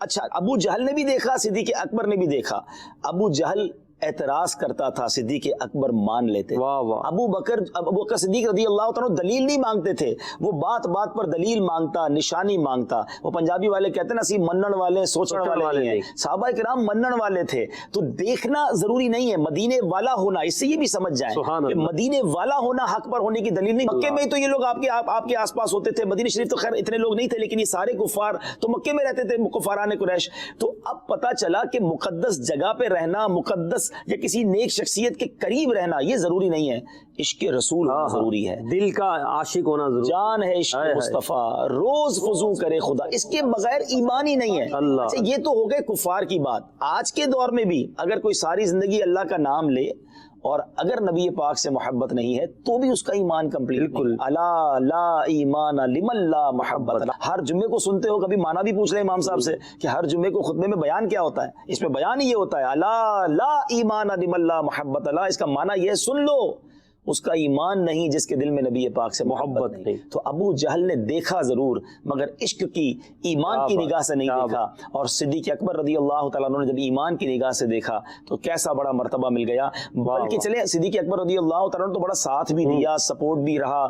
اچھا ابو جہل نے بھی دیکھا, صدیق اکبر نے بھی دیکھا. ابو جہل اعتراض کرتا تھا, صدیق اکبر مان لیتے. ابو بکر صدیق رضی اللہ تعالیٰ دلیل نہیں مانگتے تھے, وہ بات بات پر دلیل مانگتا, نشانی مانگتا. وہ پنجابی والے کہتے ہیں نا اسی منن والے سوچنے والے نہیں ہیں. صحابہ کرام منن والے تھے. تو دیکھنا ضروری نہیں ہے, مدینے والا ہونا, اس سے یہ بھی سمجھ جائیں کہ مدینے والا ہونا حق پر ہونے کی دلیل نہیں. مکے میں تو یہ لوگ آپ کے آس پاس ہوتے تھے, مدینہ شریف تو خیر اتنے لوگ نہیں تھے, لیکن یہ سارے کفار تو مکے میں رہتے تھے, کفاران قریش. تو اب پتا چلا کہ مقدس جگہ پہ رہنا, مقدس یا کسی نیک شخصیت کے قریب رہنا یہ ضروری نہیں ہے. عشق رسول ضروری ہے, دل کا عاشق ہونا ضروری, جان ہے عشق مصطفیٰ, روز فضو کرے خدا, اس کے بغیر ایمان ہی نہیں ہے. اچھا یہ تو ہو گئے کفار کی بات. آج کے دور میں بھی اگر کوئی ساری زندگی اللہ کا نام لے اور اگر نبی پاک سے محبت نہیں ہے تو بھی اس کا ایمان کمپلیٹ نہیں. الا لا ایمان لمن لا محبت. ہر جمعے کو سنتے ہو, کبھی معنی بھی پوچھ رہے امام صاحب سے کہ ہر جمعے کو خطبے میں بیان کیا ہوتا ہے, اس میں بیان ہی یہ ہوتا ہے الا لا ایمان لمن لا محبت. اللہ اس کا معنی یہ سن لو, اس کا ایمان نہیں جس کے دل میں نبی پاک سے محبت نہیں. تو ابو جہل نے دیکھا ضرور مگر عشق کی, ایمان کی نگاہ سے نہیں دیکھا. اور صدیق اکبر رضی اللہ تعالیٰ عنہ نے جب ایمان کی نگاہ سے دیکھا تو کیسا بڑا مرتبہ مل گیا. بلکہ چلے صدیق اکبر رضی اللہ تعالیٰ عنہ تو بڑا ساتھ بھی دیا, سپورٹ بھی رہا,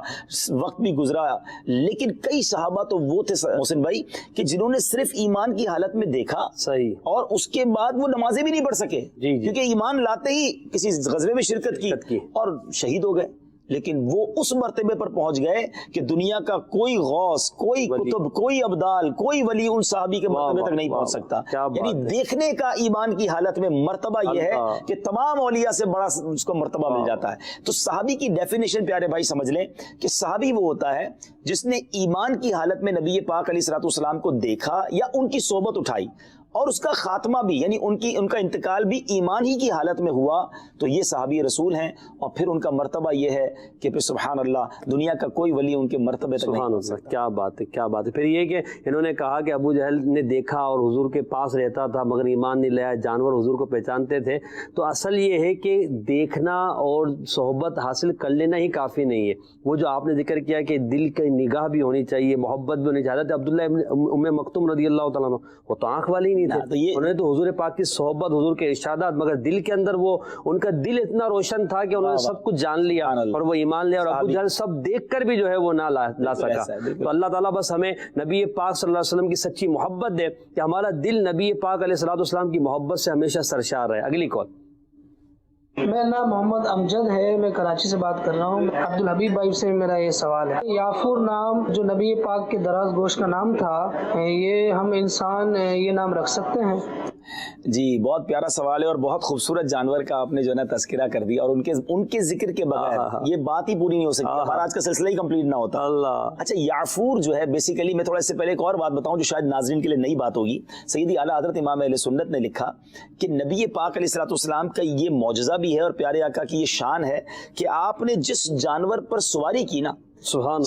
وقت بھی گزرا, لیکن کئی صحابہ تو وہ تھے محسن بھائی کہ جنہوں نے صرف ایمان کی حالت میں دیکھا صحیح اور اس کے بعد وہ نمازیں بھی نہیں پڑھ سکے کیونکہ ایمان لاتے ہی کسی غزوے میں شرکت کی اور شہید ہو گئے. لیکن وہ اس مرتبے پر پہنچ گئے کہ دنیا کا کوئی غوث, کوئی کتب, کوئی ابدال, کوئی ولی ان صحابی کے مرتبے تک نہیں پہنچ سکتا. یعنی دیکھنے کا ایمان کی حالت میں مرتبہ یہ ہے کہ تمام اولیاء سے بڑا اس کو مرتبہ مل جاتا ہے. تو صحابی کی ڈیفینیشن پیارے بھائی سمجھ لیں کہ صحابی وہ ہوتا ہے جس نے ایمان کی حالت میں نبی پاک علیہ الصلوۃ والسلام کو دیکھا یا ان کی صحبت اٹھائی اور اس کا خاتمہ بھی یعنی ان کا انتقال بھی ایمان ہی کی حالت میں ہوا, تو یہ صحابی رسول ہیں. اور پھر ان کا مرتبہ یہ ہے کہ پھر سبحان اللہ دنیا کا کوئی ولی ان کے مرتبے تک نہیں پہنچ سکتا. کیا بات ہے, کیا بات ہے. پھر یہ کہ انہوں نے کہا کہ ابو جہل نے دیکھا اور حضور کے پاس رہتا تھا مگر ایمان نہیں لایا, جانور حضور کو پہچانتے تھے. تو اصل یہ ہے کہ دیکھنا اور صحبت حاصل کر لینا ہی کافی نہیں ہے. وہ جو آپ نے ذکر کیا کہ دل کی نگاہ بھی ہونی چاہیے, محبت بھی ہونی چاہیے. حضرت عبداللہ ام مکتوم رضی اللہ تعالیٰ عنہ وہ تو آنکھ والی نہیں تھے, انہوں نے تو حضور پاک کی صحبت, حضور کے ارشادات, مگر دل کے اندر وہ ان کا دل اتنا روشن تھا کہ انہوں نے سب کچھ جان لیا اور وہ ایمان لیا, اور ابو جہل سب دیکھ کر بھی جو ہے وہ نہ لا سکا. تو اللہ تعالیٰ بس ہمیں نبی پاک صلی اللہ علیہ وسلم کی سچی محبت دے کہ ہمارا دل نبی پاک علیہ الصلوۃ والسلام کی محبت سے ہمیشہ سرشار رہے. اگلی کال. میرا نام محمد امجد ہے, میں کراچی سے بات کر رہا ہوں. عبدالحبیب بھائی سے میرا یہ سوال ہے, یافور نام جو نبی پاک کے دراز گوش کا نام تھا, یہ ہم انسان یہ نام رکھ سکتے ہیں؟ جی بہت پیارا سوال ہے اور بہت خوبصورت جانور کا آپ نے جو ہے نا تذکرہ کر دیا, اور ان کے ذکر کے بغیر یہ بات ہی پوری نہیں ہو سکتی, ہمارا آج کا سلسلہ ہی کمپلیٹ نہ ہوتا. اچھا یافور جو ہے بیسیکلی, میں تھوڑا اس سے پہلے ایک اور بات بتاؤں جو شاید ناظرین کے لیے نئی بات ہوگی. سیدی اعلیٰ حضرت امام اہل سنت نے لکھا کہ نبی پاک علیہ الصلوۃ والسلام کا یہ معجزہ بھی ہے اور پیارے آقا کی یہ شان ہے کہ آپ نے جس جانور پر سواری کی نا,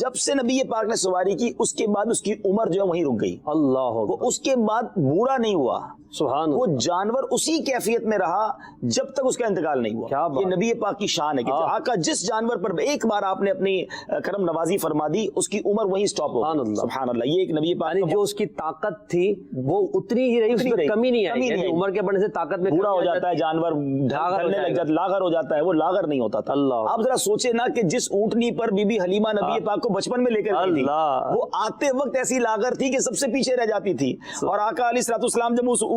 جب سے نبی پاک نے سواری کی اس کے بعد اس کی عمر جو ہے وہیں رک گئی. اللہ, وہ اس کے بعد بوڑھا نہیں ہوا, سبحان, وہ جانور اسی کیفیت میں رہا جب تک اس کا انتقال نہیں ہوا. یہ نبی پاک کی شان ہے کہ آقا جس جانور پر ایک بار آپ نے اپنی کرم نوازی فرما دی اس کی عمر وہیں سٹاپ ہو گئی. سبحان اللہ, یہ ایک نبی پاک جو اس کی طاقت تھی وہ اتنی ہی رہی, اس میں کمی نہیں آئی. عمر کے بڑھنے سے طاقت میں بوڑھا ہو جاتا ہے جانور, ڈھلنے لگ جاتا, لاغر ہو جاتا ہے, وہ لاغر نہیں ہوتا تھا. آپ ذرا سوچے نا کہ جس اونٹنی پر بی بی حلیمہ نبی پاک کو بچپن میں لے کر گئی تھی, وہ آتے وقت ایسی لاغر تھی کہ سب سے پیچھے رہ جاتی تھی, اور آقا علیہ الصلوۃ والسلام جب اس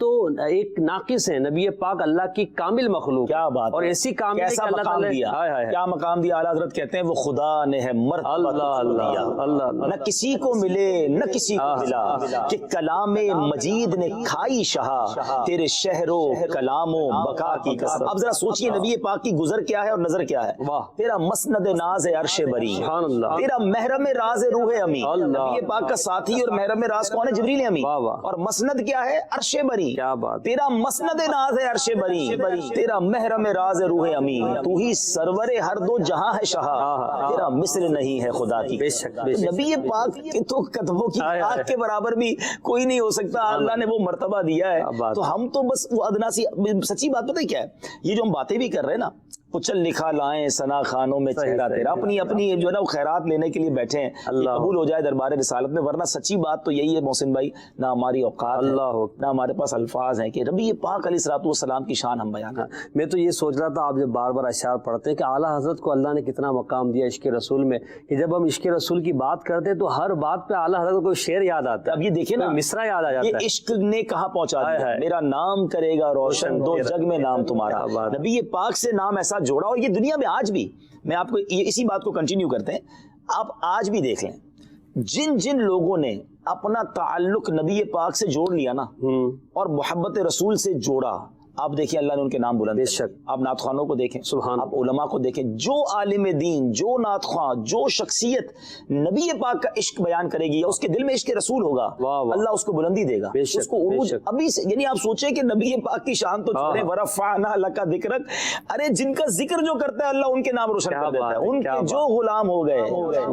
تو ایک ناقص ہیں، نبی پاک اللہ کی کامل مخلوق، کیا بات اور ایسی کامل ہے کہ کیسا اللہ مقام تعالیٰ دیا، کیا مقام دیا. اعلیٰ حضرت کہتے ہیں وہ خدا نے ہے مرتبہ دیا، نہ کسی کو ملے نہ کسی کو ملا، کہ کلام مجید نے کھائی شہا تیرے شہر و کلام و بقا کی قسم. اب ذرا سوچئے نبی پاک کی گزر کیا ہے اور نظر کیا ہے. تیرا مسند ناز عرش بری، تیرا محرم راز روح امی. نبی پاک کا ساتھی اور محرم راز کون ہے؟ جبریل امی. اور مسند کیا ہے؟ عرش بری. تیرا مسند ناز ہے عرش بری، تیرا محرم راز روح امی. تو ہی سرور ہر دو جہاں ہے شہا، تیرا مثل نہیں ہے خدا کی. نبی پاک کے تو قدموں کی آگ کے برابر بھی کوئی نہیں ہو سکتا. اللہ نے وہ مرتبہ دیا ہے. تو ہم تو بس وہ ادنا سی. سچی بات پتہ ہے کیا ہے؟ یہ جو ہم باتیں بھی کر رہے ہیں نا، اچل لکھا لائیں سنا خانوں میں چہرہ تیرا، اپنی جو ہے نا وہ خیرات لینے کے لیے بیٹھے ہیں، قبول ہو جائے دربار رسالت میں. ورنہ سچی بات تو یہی ہے محسن بھائی، نہ ہماری اوقات ہے، نہ ہمارے پاس الفاظ ہیں کہ نبی پاک علیہ الصلوۃ والسلام کی شان ہم بیان کریں. میں تو یہ سوچ رہا تھا، آپ جب بار بار اشعار پڑھتے ہیں کہ اعلیٰ حضرت کو اللہ نے کتنا مقام دیا عشق رسول میں، کہ جب ہم عشق رسول کی بات کرتے ہیں تو ہر بات پہ اعلیٰ حضرت کو شعر یاد آتا ہے. اب یہ دیکھیں نا، مصرع یاد آ جاتا ہے. یہ عشق نے کہاں پہنچا دیا. میرا نام کرے گا روشن دو جگ میں نام تمہارا. نبی پاک سے نام ایسا جوڑا. اور یہ دنیا میں آج بھی، میں آپ کو اسی بات کو کنٹینیو کرتے ہیں، آپ آج بھی دیکھ لیں جن لوگوں نے اپنا تعلق نبی پاک سے جوڑ لیا نا اور محبت رسول سے جوڑا، آپ دیکھیں اللہ نے ان کے نام بلند. بے شک آپ نعت خوانوں کو دیکھیں، سبحان، آپ علماء کو دیکھیں، جو عالم دین، جو نعت خواں، جو شخصیت نبی پاک کا عشق بیان کرے گی یا اس کے دل میں عشق رسول ہوگا، اللہ اس کو بلندی دے گا، اس کو عروج. ابھی سے یعنی آپ سوچیں کہ نبی پاک کی شان تو چھوڑیں، ورفعنا لک ذکرک. ارے جن کا ذکر جو کرتا ہے اللہ ان کے نام روشن کر دیتا ہے. ان کے جو غلام ہو گئے،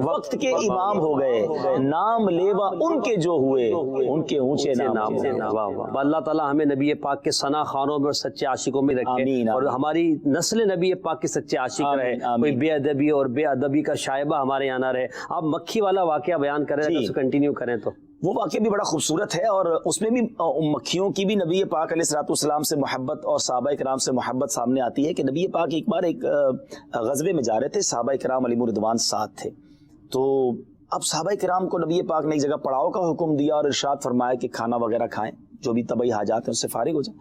وقت کے امام ہو گئے، نام لیوا ان کے جو ہوئے، ان کے اونچے نام. اللہ تعالیٰ ہمیں نبی پاک کے ثنا خوانوں میں سچے عاشقوں میں رکھے، اور ہماری نسل نبی پاک کے سچے عاشق رہے. کوئی بے ادبی اور بے ادبی کا شائبہ ہمارے یہاں نہ رہے. آپ مکھی والا واقعہ بیان کریں تو اسے کنٹینیو کریں تو وہ واقعہ بھی بڑا خوبصورت ہے، اور اس میں بھی مکھیوں کی بھی نبی پاک علیہ الصلوۃ والسلام سے محبت اور صحابہ کرام سے محبت سامنے آتی ہے. کہ نبی پاک ایک بار ایک غزوے میں جا رہے تھے، صحابہ کرام علیہم رضوان ساتھ تھے. تو اب صحابہ کرام کو نبی پاک نے ایک جگہ پڑاؤ کا حکم دیا اور ارشاد فرمایا کہ کھانا وغیرہ کھائیں، جو بھی طبعی حاجات ہیں اس سے فارغ ہو جائیں.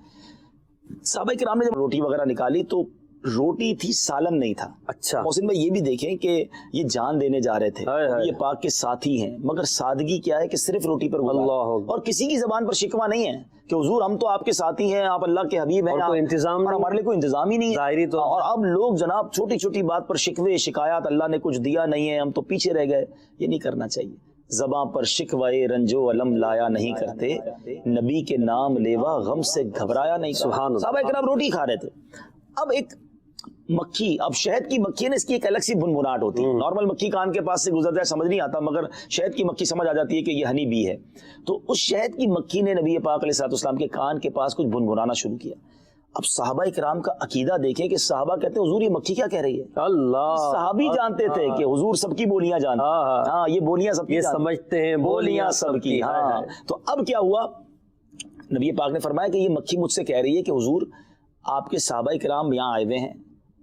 صحابہ کرام نے جب روٹی وغیرہ نکالی تو روٹی تھی، سالن نہیں تھا. اچھا محسن بھائی یہ بھی دیکھیں کہ یہ جان دینے جا رہے تھے، یہ پاک کے ساتھی ہیں، مگر سادگی کیا ہے کہ صرف روٹی پر اور کسی کی زبان پر شکوہ نہیں ہے کہ حضور ہم تو آپ کے ساتھی ہیں، آپ اللہ کے حبیب ہیں، اور انتظام اور ہمارے لیے کوئی انتظام ہی نہیں ہے. اور اب لوگ جناب چھوٹی چھوٹی بات پر شکوے شکایات، اللہ نے کچھ دیا نہیں ہے، ہم تو پیچھے رہ گئے. یہ نہیں کرنا چاہیے. زباں پر شکوائے رنج و علم لایا نہیں کرتے، نبی کے نام لیوا غم سے گھبرایا نہیں. سبحان اللہ. صحابہ کرام روٹی کھا رہے تھے. اب ایک مکھی، اب شہد کی مکھی ہے نا، اس کی ایک الگ سی بنبناہٹ ہوتی ہے. نارمل مکھی کان کے پاس سے گزرتا ہے سمجھ نہیں آتا، مگر شہد کی مکھی سمجھ آ جاتی ہے کہ یہ ہنی بی ہے. تو اس شہد کی مکھی نے نبی پاک علیہ الصلوۃ والسلام کے کان کے پاس کچھ بنبنانا شروع کیا. اب صحابہ کرام کا عقیدہ دیکھیں کہ صحابہ کہتے ہیں حضور یہ مکھی کیا کہہ رہی ہے. اللہ صحابی جانتے تھے کہ حضور سب کی بولیاں جانتے ہیں. ہاں یہ بولیاں سب کی سمجھتے ہیں، بولیاں سب کی. ہاں تو اب کیا ہوا، نبی پاک نے فرمایا کہ یہ مکھی مجھ سے کہہ رہی ہے کہ حضور آپ کے صحابہ کرام یہاں آئے ہوئے ہیں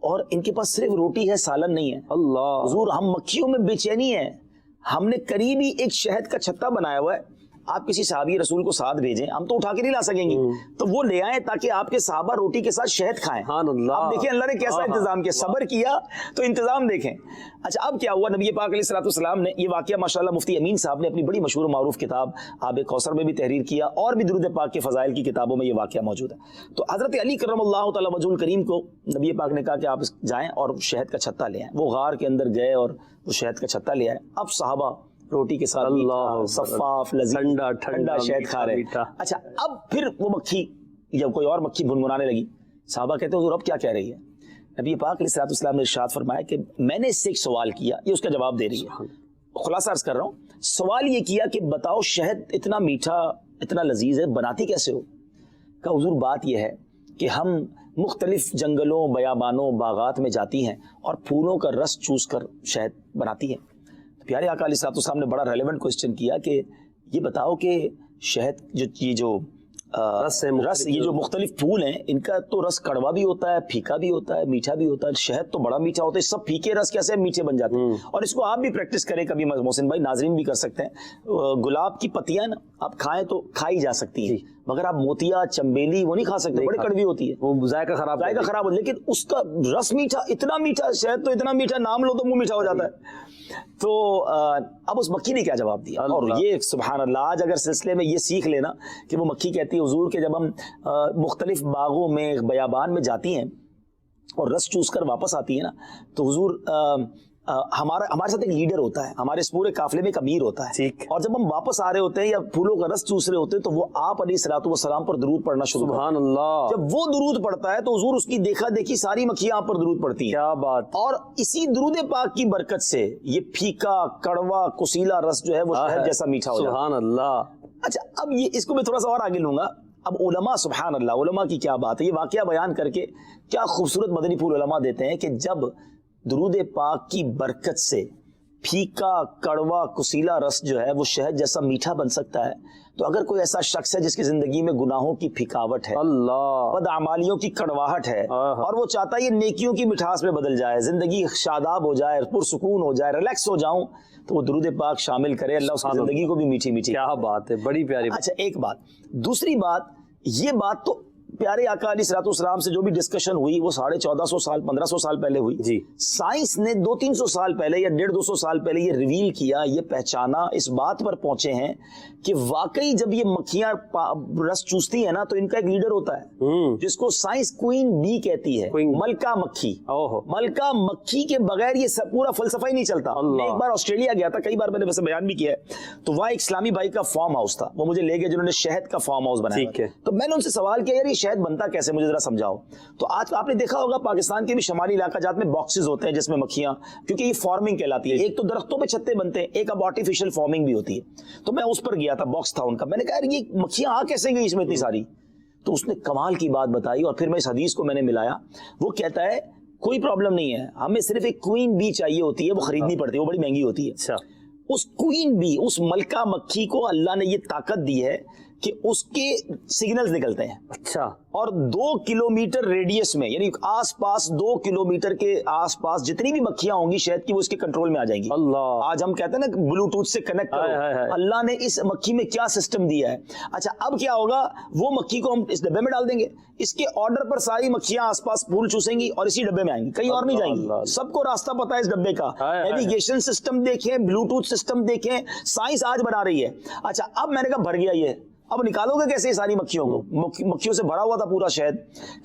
اور ان کے پاس صرف روٹی ہے، سالن نہیں ہے. اللہ حضور ہم مکھیوں میں بے چینی ہے، ہم نے قریبی ایک شہد کا چھتا بنایا ہوا ہے، آپ کسی صحابی رسول کو ساتھ بھیجیں، ہم تو اٹھا کے نہیں لا سکیں گے، تو وہ لے آئیں تاکہ آپ کے صحابہ روٹی کے ساتھ شہد کھائیں. آپ دیکھیں اللہ نے کیسا انتظام کیا، صبر کیا تو انتظام دیکھیں. اچھا اب کیا ہوا، نبی پاک علیہ الصلوۃ والسلام نے یہ واقعہ ماشاءاللہ مفتی امین صاحب نے اپنی بڑی مشہور و معروف کتاب آب کوثر میں بھی تحریر کیا، اور بھی درود پاک کے فضائل کی کتابوں میں یہ واقعہ موجود ہے. تو حضرت علی کرم اللہ تعالی وجہ الکریم کو نبی پاک نے کہا کہ آپ جائیں اور شہد کا چھتا لے آئیں. وہ غار کے اندر گئے اور وہ شہد کا چھتا لے آئے. اب صحابہ روٹی کے ساتھ صفاف لذیذ ٹھنڈا شہد کھا رہے. اچھا اب پھر وہ مکھی یا کوئی اور مکھی بنبنانے لگی. صحابہ کہتے ہیں حضور اب کیا کہہ رہی ہے. نبی پاک علیہ الصلوۃ والسلام نے ارشاد فرمایا کہ میں نے اس سے ایک سوال کیا، یہ اس کا جواب دے رہی ہے. خلاصہ عرض کر رہا ہوں، سوال یہ کیا کہ بتاؤ شہد اتنا میٹھا اتنا لذیذ ہے، بناتی کیسے ہو؟ کہ حضور بات یہ ہے کہ ہم مختلف جنگلوں بیابانوں باغات میں جاتی ہیں اور پھولوں کا رس چوس کر شہد بناتی ہیں. پیارے آقا علیہ الصلوۃ والسلام نے بڑا ریلیونٹ کوسچن کیا کہ یہ بتاؤ کہ شہد جو رس یہ جو مختلف پھول ہیں ان کا تو رس کڑوا بھی ہوتا ہے، پھیکا بھی ہوتا ہے، میٹھا بھی ہوتا ہے. شہد تو بڑا میٹھا ہوتا ہے، سب پھیکے رس کیسے میٹھے بن جاتے ہیں. اور اس کو آپ بھی پریکٹس کریں کبھی، محسن بھائی ناظرین بھی کر سکتے ہیں. گلاب کی پتیاں نا آپ کھائیں تو کھائی جا سکتی ہیں، مگر آپ موتیا چمبیلی وہ نہیں کھا سکتے, بڑی کڑوی ہوتی ہے, وہ ذائقہ خراب ہو, لیکن اس کا رس میٹھا, اتنا میٹھا, شہد تو اتنا میٹھا, نام لو تو منہ میٹھا ہو جاتا ہے. تو اب اس مکھی نے کیا جواب دیا, اور یہ سبحان اللہ آج اگر سلسلے میں یہ سیکھ لینا کہ وہ مکھی کہتی ہے حضور کہ جب ہم مختلف باغوں میں بیابان میں جاتی ہیں اور رس چوس کر واپس آتی ہے نا, تو حضور ہمارے ساتھ ایک لیڈر ہوتا ہے, ہمارے اس پورے قافلے میں ایک امیر ہوتا ہے, اور جب ہم واپس آ رہے ہوتے ہیں یا پھولوں کا رس چوس رہے ہوتے ہیں تو وہ آپ علیہ الصلوۃ والسلام پر درود پڑھنا شروع کرتا ہے. سبحان اللہ. جب وہ درود پڑھتا ہے تو حضور اس کی دیکھا دیکھی ساری مکھیاں آپ پر درود پڑتی ہیں. کیا بات. اور اسی درود پاک کی برکت سے یہ پھیکا کڑوا کسیلا رس جو ہے وہ شہد جیسا میٹھا ہو جاتا ہے. سبحان اللہ. اچھا اب یہ اس کو میں تھوڑا سا اور آگے لوں گا. اب علماء سبحان اللہ, علماء کی کیا بات ہے, یہ واقعہ بیان کر کے کیا خوبصورت مدنی پھول علماء دیتے ہیں کہ جب درود پاک کی برکت سے پھیکا کڑوا کسیلا رس جو ہے وہ شہد جیسا میٹھا بن سکتا ہے, تو اگر کوئی ایسا شخص ہے جس کی زندگی میں گناہوں کی پھکاوٹ ہے, اللہ, بدعمالیوں کی کڑواہٹ ہے, اور وہ چاہتا ہے یہ نیکیوں کی مٹھاس میں بدل جائے, زندگی شاداب ہو جائے, پرسکون ہو جائے, ریلیکس ہو جاؤں, تو وہ درود پاک شامل کرے, اللہ اس کی زندگی کو بھی میٹھی میٹھی. کیا بات ہے, بڑی پیاری. اچھا ایک بات. دوسری بات, یہ بات تو پیارے آقا علیہ الصلوۃ والسلام سے جو بھی ڈسکشن ہوئی وہ 1450 سال 1500 سال پہلے ہوئی. جی. سائنس نے 200-300 سال پہلے یا 150-200 سال پہلے یہ ریویل کیا, یہ پہچانا, اس بات پر پہنچے ہیں کہ واقعی جب یہ مکھیاں رس چوستی ہیں نا تو ان کا ایک لیڈر ہوتا ہے جس کو سائنس کوئین بی کہتی ہے, ملکہ مکھی. ملکہ مکھی کے بغیر یہ پورا فلسفہ ہی نہیں چلتا. میں ایک بار آسٹریلیا گیا تھا, کئی بار میں نے ویسے بیان بھی کیا ہے, تو وہاں ایک اسلامی بھائی کا فارم ہاؤس تھا, وہ مجھے لے گئے جنہوں نے شہد کا فارم ہاؤس بنایا. تو میں نے ان سے سوال کیا, یار یہ شہد بنتا کیسے, مجھے ذرا سمجھاؤ. تو آج آپ نے دیکھا ہوگا پاکستان کے بھی شمالی علاقہ جات میں باکسز ہوتے ہیں جس میں مکھیاں, کیونکہ یہ فارمنگ کہلاتی ہے, ایک تو درختوں پہ چھتے بنتے ہیں, ایک اب آرٹیفیشل فارمنگ بھی ہوتی ہے. تو میں اس پر گیا تھا, باکس تھا ان کا, میں نے کہا یہ مکھیاں آ کیسے گئی اس میں اتنی ساری. تو اس نے کمال کی بات بتائی, اور پھر میں اس حدیث کو میں نے ملایا. وہ کہتا ہے کوئی پرابلم نہیں ہے, ہمیں صرف ایک کوئین بی چاہیے ہوتی ہے, وہ خریدنی پڑتی ہے, وہ بڑی مہنگی ہوتی ہے. اس کوئین بی, اس ملکہ مکھی کو اللہ نے یہ طاقت دی ہے کہ اس کے سگنلز نکلتے ہیں. اچھا. اور 2 کلومیٹر ریڈیس میں, یعنی آس پاس 2 کلومیٹر کے آس پاس جتنی بھی مکھیاں ہوں گی شہد کی, وہ اس کے کنٹرول میں آ جائیں گی. اللہ. آج ہم کہتے ہیں نا بلوٹوتھ سے کنیکٹ کرو, اللہ نے اس مکھی میں کیا سسٹم دیا ہے. اچھا اب کیا ہوگا, وہ مکھی کو ہم اس ڈبے میں ڈال دیں گے, اس کے آرڈر پر ساری مکھیاں آس پاس پھول چوسیں گی اور اسی ڈبے میں آئیں گی, کہیں اور نہیں جائیں گی. سب کو راستہ پتا ہے اس ڈبے کا. نیویگیشن سسٹم دیکھیں, بلوٹوتھ سسٹم دیکھیں, سائنس آج بنا رہی ہے. اچھا اب میں نے کہا بھر گیا یہ, اب نکالو گے کیسے ساری مکھیوں کو, مکھیوں سے بھرا ہوا تھا پورا شہد.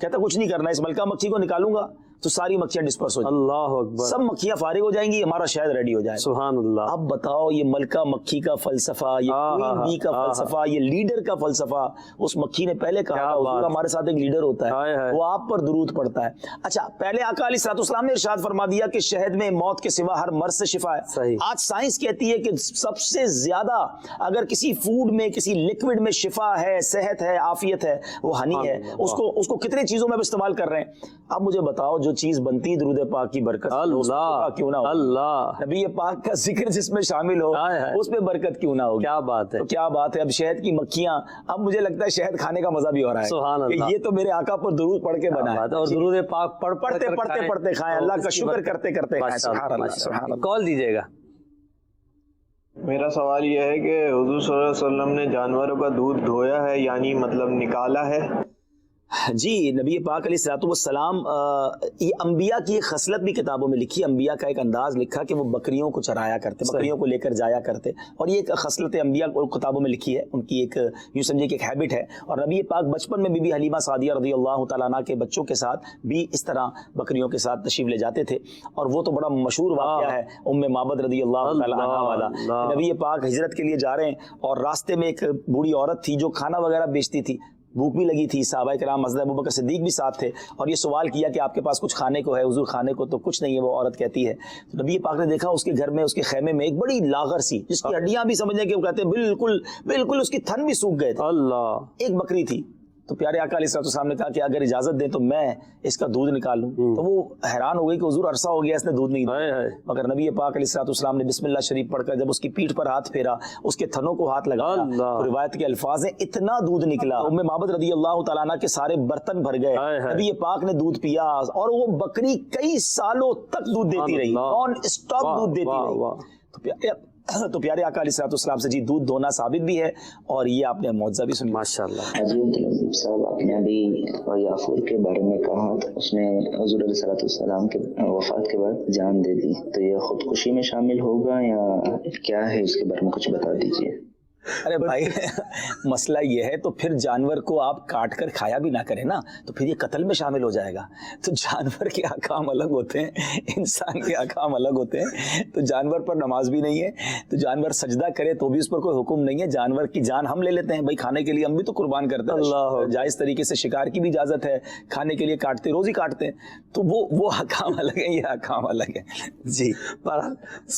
کہتا کچھ نہیں کرنا, اس ملکہ مکھی کو نکالوں گا تو ساری مکھیاں ڈسپرس ہو جائیں. اللہ اکبر. سب مکھیاں فارغ ہو جائیں گی, ہمارا شہد ریڈی ہو جائے. سبحان اللہ. اب بتاؤ یہ ملکہ مکھی کا فلسفہ, یہ کوئین بی کا فلسفہ, یہ لیڈر کا فلسفہ. اس مکھی نے پہلے کہا حضور ہمارے ساتھ ایک لیڈر ہوتا ہے, وہ آپ پر درود پڑتا ہے. اچھا پہلے آقا علیہ الصلوۃ والسلام نے ارشاد فرما دیا کہ شہد میں موت کے سوا ہر مرض سے شفا ہے. آج سائنس کہتی ہے کہ سب سے زیادہ اگر کسی فوڈ میں, کسی لکوڈ میں شفا ہے, صحت ہے, عافیت ہے, وہ ہنی ہے. اس کو کتنے چیزوں میں استعمال کر رہے ہیں. اب مجھے بتاؤ جو چیز بنتی درود پاک کی برکت, اللہ کیوں نہ ہو, اللہ نبی پاک کا ذکر جس میں شامل ہو اس پہ برکت کیوں نہ ہو. کیا بات ہے, کیا بات ہے. اب شہد کی مکھیاں, اب مجھے لگتا ہے شہد کھانے کا مزہ بھی ہو رہا ہے. سبحان اللہ. یہ تو میرے آقا پر درود پڑھ کے بنا ہے, اور درود پاک پڑھتے کھائیں, اللہ کا شکر کرتے کھائیں. سبحان اللہ, سبحان اللہ. کال دیجیے گا. میرا سوال یہ ہے کہ حضور صلی اللہ علیہ وسلم نے جانوروں کا دودھ دھویا ہے, یعنی مطلب نکالا ہے. جی نبی پاک علیہ الصلوۃ والسلام, یہ انبیاء کی ایک خصلت بھی کتابوں میں لکھی, انبیاء کا ایک انداز لکھا کہ وہ بکریوں کو چرایا کرتے, بکریوں کو لے کر جایا کرتے, اور یہ ایک خصلت انبیاء کتابوں میں لکھی ہے, ان کی ایک یوں سمجھے کہ ایک ہیبٹ ہے. اور نبی پاک بچپن میں بی بی حلیمہ سعدیہ رضی اللہ تعالیٰ عنہ کے بچوں کے ساتھ بھی اس طرح بکریوں کے ساتھ تشریف لے جاتے تھے. اور وہ تو بڑا مشہور واقعہ ہے ام معبد رضی اللہ تعالیٰ عنہ والا. نبی پاک ہجرت کے لیے جا رہے ہیں اور راستے میں ایک بوڑھی عورت تھی جو کھانا وغیرہ بیچتی تھی, بھوک بھی لگی تھی, صحابہ کرام حضرت ابوبکر صدیق بھی ساتھ تھے, اور یہ سوال کیا کہ آپ کے پاس کچھ کھانے کو ہے حضور؟ کھانے کو تو کچھ نہیں ہے, وہ عورت کہتی ہے. تو نبی پاک نے دیکھا اس کے گھر میں, اس کے خیمے میں ایک بڑی لاغر سی, جس کی ہڈیاں بھی سمجھیں کہ وہ کہتے ہیں بالکل اس کی تھن بھی سوکھ گئے تھے. اللہ. ایک بکری تھی. تو پیارے آقا علیہ الصلوۃ والسلام نے کہا کہ اگر اجازت دیں تو میں اس کا دودھ نکال لوں. تو وہ حیران ہو گئی کہ حضور عرصہ ہو گیا اس نے دودھ نہیں دیا. مگر نبی پاک علیہ الصلوۃ والسلام نے بسم اللہ شریف پڑھ کر جب اس کی پیٹھ پر ہاتھ پھیرا, اس کے تھنوں کو ہاتھ لگایا, تو روایت کے الفاظ ہیں اتنا دودھ نکلا, ام معبد رضی اللہ تعالیٰ عنہ کے سارے برتن بھر گئے. نبی پاک نے دودھ پیا, اور وہ بکری کئی سالوں تک دودھ دیتی رہی, نان اسٹاپ دودھ دیتی رہی. تو تو پیارے آقا علیہ السلام سے جی دودھ دھونا ثابت بھی ہے، اور یہ آپ نے معجزہ بھی سنی ماشاءاللہ۔ حاجی عبدالعزیز صاحب، آپ نے ابھی یافور کے بارے میں کہا اس نے حضور علیہ السلام کے وفات کے بعد جان دے دی، تو یہ خودکشی میں شامل ہوگا یا کیا ہے؟ اس کے بارے میں کچھ بتا دیجیے۔ ارے بھائی مسئلہ یہ ہے تو پھر جانور کو آپ کاٹ کر کھایا بھی نہ کریں نا، تو پھر یہ قتل میں شامل ہو جائے گا۔ تو جانور کے احکام الگ ہوتے ہیں، انسان کے احکام الگ ہوتے ہیں۔ تو جانور پر نماز بھی نہیں ہے، تو جانور سجدہ کرے تو بھی اس پر کوئی حکم نہیں ہے۔ جانور کی جان ہم لے لیتے ہیں بھائی کھانے کے لیے، ہم بھی تو قربان کرتے ہیں، اللہ جائز طریقے سے شکار کی بھی اجازت ہے، کھانے کے لیے کاٹتے روز ہی کاٹتے ہیں، تو وہ احکام الگ ہے، یہ احکام الگ ہے۔ جی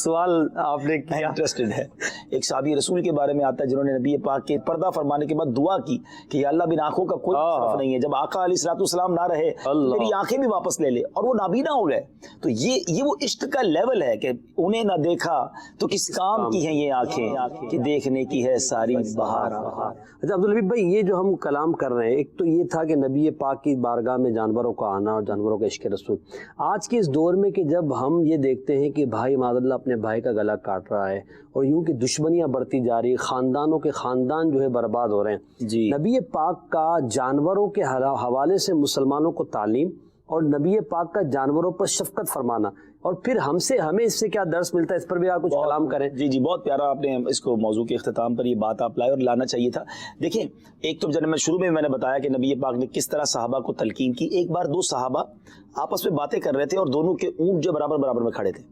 سوال آپ نے کیا انٹرسٹڈ ہے۔ ایک صحابی رسول کے بارے میں آتا ہے جنہوں نے نبی پاک کے پردہ فرمانے کے بعد دعا کی کہ یا اللہ بن آنکھوں کا کوئی تصرف نہیں ہے، جب آقا علیہ السلام نہ رہے میری آنکھیں بھی واپس لے لے، اور وہ نابینا ہو گئے۔ تو یہ وہ عشق کا لیول ہے کہ انہیں نہ دیکھا تو کس کام کی ہیں یہ آنکھیں کہ دیکھنے کی ہے ساری بہار۔ اچھا عبدالحبیب بھائی، یہ جو ہم کلام کر رہے ہیں، ایک تو یہ تھا کہ نبی پاک کی بارگاہ میں جانوروں کا آنا اور جانوروں کا عشق رسول، آج کے اس دور میں کہ جب ہم یہ دیکھتے ہیں کہ بھائی معاذ اللہ اپنے بھائی کا گلا کاٹ رہا ہے اور یوں کہ دشمنیاں بڑھتی جا رہی، خاندانوں کے خاندان جو ہے برباد ہو رہے ہیں، جی نبی پاک کا جانوروں کے حوالے سے مسلمانوں کو تعلیم اور نبی پاک کا جانوروں پر شفقت فرمانا، اور پھر ہمیں اس سے کیا درس ملتا ہے، اس پر بھی آپ کچھ کلام کریں۔ جی بہت پیارا آپ نے اس کو موضوع کے اختتام پر یہ بات آپ لائے، اور لانا چاہیے تھا۔ دیکھیں ایک تو جب میں شروع میں نے بتایا کہ نبی پاک نے کس طرح صحابہ کو تلقین کی۔ ایک بار دو صحابہ آپس میں باتیں کر رہے تھے اور دونوں کے اونٹ جو برابر میں کھڑے تھے۔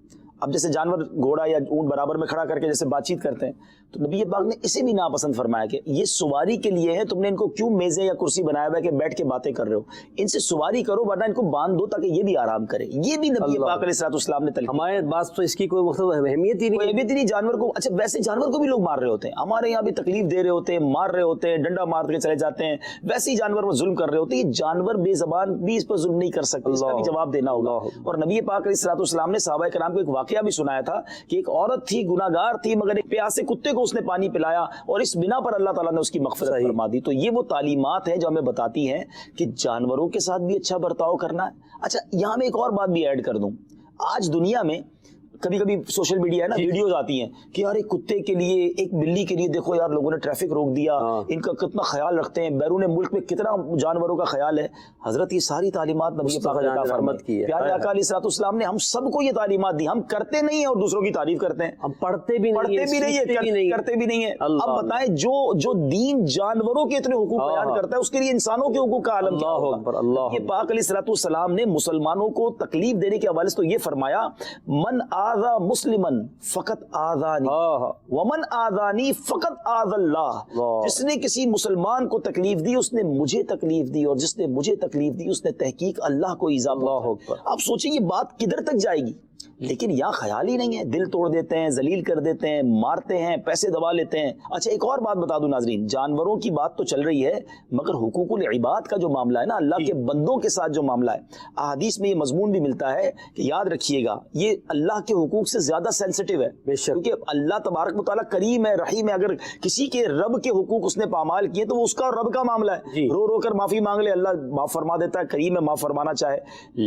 اب جیسے جانور گھوڑا یا اونٹ برابر میں کھڑا کر کے جیسے بات چیت کرتے ہیں، تو نبی پاک نے اسے بھی ناپسند فرمایا کہ یہ سواری کے لیے ہے، تم نے ان کو کیوں میزیں یا کرسی بنایا ہوا ہے کہ بیٹھ کے باتیں کر رہے ہو، ان سے سواری کرو ورنہ ان کو باندھ دو تاکہ یہ بھی آرام کرے۔ یہ بھی نبی پاک علیہ السلام نے تلقین۔ ہمارے پاس تو اس کی کوئی مطلب اہمیت ہی نہیں، جانور کو اچھا ویسے جانور کو بھی لوگ مار رہے ہوتے ہیں، ہمارے یہاں بھی تکلیف دے رہے ہوتے ہیں، مار رہے ہوتے ہیں، ڈنڈا مار کے چلے جاتے ہیں، ویسے ہی جانور پر ظلم کر رہے ہوتے ہیں۔ یہ جانور بے زبان بھی اس پر ظلم نہیں کر سکتے، اس کا بھی جواب دینا ہوگا۔ اور نبی پاک علیہ السلام نے صحابہ کرام کو ایک واقعہ بھی سنایا تھا کہ ایک عورت تھی، گناہگار تھی، مگر ایک پیاسے کتے کو اس نے پانی پلایا اور اس بنا پر اللہ تعالیٰ نے اس کی مغفرت فرما دی۔ تو یہ وہ تعلیمات ہیں جو ہمیں بتاتی ہیں کہ جانوروں کے ساتھ بھی اچھا برتاؤ کرنا ہے۔ اچھا یہاں میں ایک اور بات بھی ایڈ کر دوں، آج دنیا میں کبھی کبھی سوشل میڈیا ہے نا، ویڈیوز آتی ہیں کہ یار ایک کتے کے لیے، ایک بلی کے لیے دیکھو یار لوگوں نے ٹریفک روک دیا، ان کا کتنا خیال رکھتے ہیں، بیرون ملک میں کتنا جانوروں کا خیال ہے۔ حضرت یہ ساری تعلیمات نبی پاک نے عطا فرمائی کی ہے۔ پیارے آقا علیہ السلام نے ہم سب کو یہ تعلیمات دی، ہم کرتے نہیں ہیں اور دوسروں کی تعریف کرتے ہیں، ہم پڑھتے بھی نہیں ہیں، کرتے بھی نہیں ہیں۔ اب بتائیں جو دین جانوروں کے اتنے حقوق بیان کرتا ہے، اس کے لیے انسانوں کے حقوق کا عالم کیا ہوگا۔ یہ پاک علیہ السلام نے مسلمانوں کو تکلیف دینے کے حوالے سے تو یہ فرمایا، من آذا مسلمن فقط آذانی ومن آذانی فقط آذ اللہ، جس نے کسی مسلمان کو تکلیف دی اس نے مجھے تکلیف دی، اور جس نے مجھے تکلیف دی اس نے تحقیق اللہ کو ایذا پہنچائی۔ آپ سوچیں یہ بات کدھر تک جائے گی، لیکن یہاں خیال ہی نہیں ہے، دل توڑ دیتے ہیں، ذلیل کر دیتے ہیں، مارتے ہیں، پیسے دبا لیتے ہیں۔ اچھا ایک اور بات بتا دوں ناظرین، جانوروں کی بات تو چل رہی ہے، مگر حقوق العباد کا جو معاملہ ہے نا، اللہ کے بندوں کے ساتھ جو معاملہ ہے، احادیث میں یہ مضمون بھی ملتا ہے کہ یاد رکھیے گا یہ اللہ کے حقوق سے زیادہ سینسٹیو ہے، کیونکہ اللہ تبارک و تعالیٰ کریم ہے، رحیم ہے۔ اگر کسی کے رب کے حقوق اس نے پامال کیے تو وہ اس کا رب کا معاملہ ہے، رو رو کر معافی مانگ لے، اللہ معاف فرما دیتا ہے، کریم ہے، معاف فرمانا چاہے۔